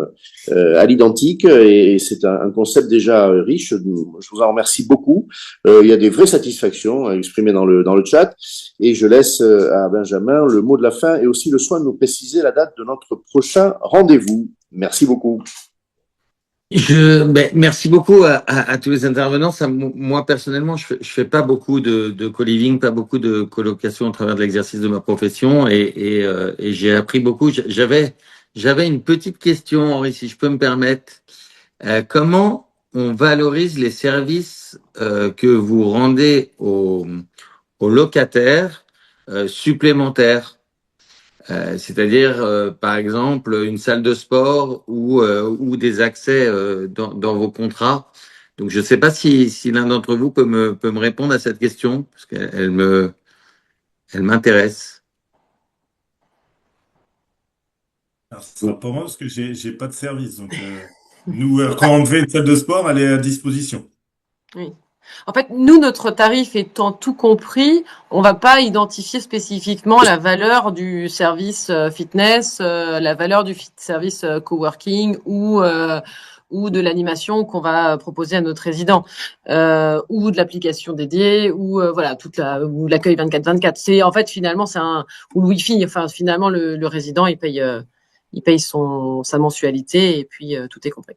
à l'identique, et c'est un concept déjà riche. Je vous en remercie beaucoup. Il y a des vraies satisfactions exprimées dans le chat, et je laisse à Benjamin le mot de la fin et aussi le soin de nous préciser la date de notre prochain rendez-vous. Merci beaucoup. Merci beaucoup à tous les intervenants. Moi, personnellement, je fais pas beaucoup de co-living, pas beaucoup de colocation au travers de l'exercice de ma profession et j'ai appris beaucoup. J'avais une petite question, Henri, si je peux me permettre. Comment on valorise les services que vous rendez aux locataires supplémentaires? C'est-à-dire, par exemple, une salle de sport ou des accès dans vos contrats. Donc, je ne sais pas si l'un d'entre vous peut me répondre à cette question, parce qu'elle m'intéresse. Alors, ce sera pour moi parce que j'ai pas de service. Donc, nous, quand on fait une salle de sport, elle est à disposition. Oui. En fait, nous, notre tarif étant tout compris, on va pas identifier spécifiquement la valeur du service fitness, la valeur du service coworking ou de l'animation qu'on va proposer à notre résident, ou de l'application dédiée, ou voilà ou l'accueil 24/24. C'est en fait finalement ou le wifi. Enfin finalement le résident il paye sa mensualité et puis tout est compris.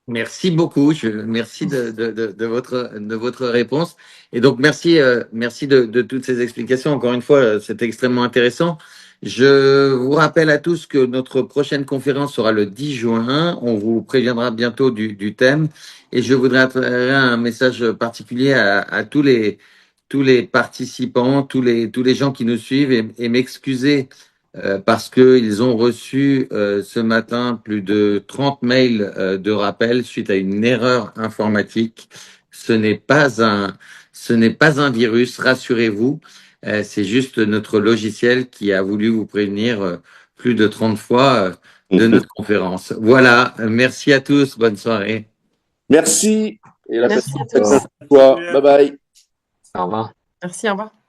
Merci beaucoup. Merci de votre réponse. Et donc, merci de toutes ces explications. Encore une fois, c'est extrêmement intéressant. Je vous rappelle à tous que notre prochaine conférence sera le 10 juin. On vous préviendra bientôt du thème. Et je voudrais adresser un message particulier à tous les participants, tous les gens qui nous suivent et m'excuser parce qu'ils ont reçu ce matin plus de 30 mails de rappel suite à une erreur informatique. Ce n'est pas un virus, rassurez-vous. C'est juste notre logiciel qui a voulu vous prévenir plus de 30 fois de notre conférence. Voilà, merci à tous, bonne soirée. Merci. Et la Merci fête à tous. toi. Bye bye. Au revoir. Merci, au revoir.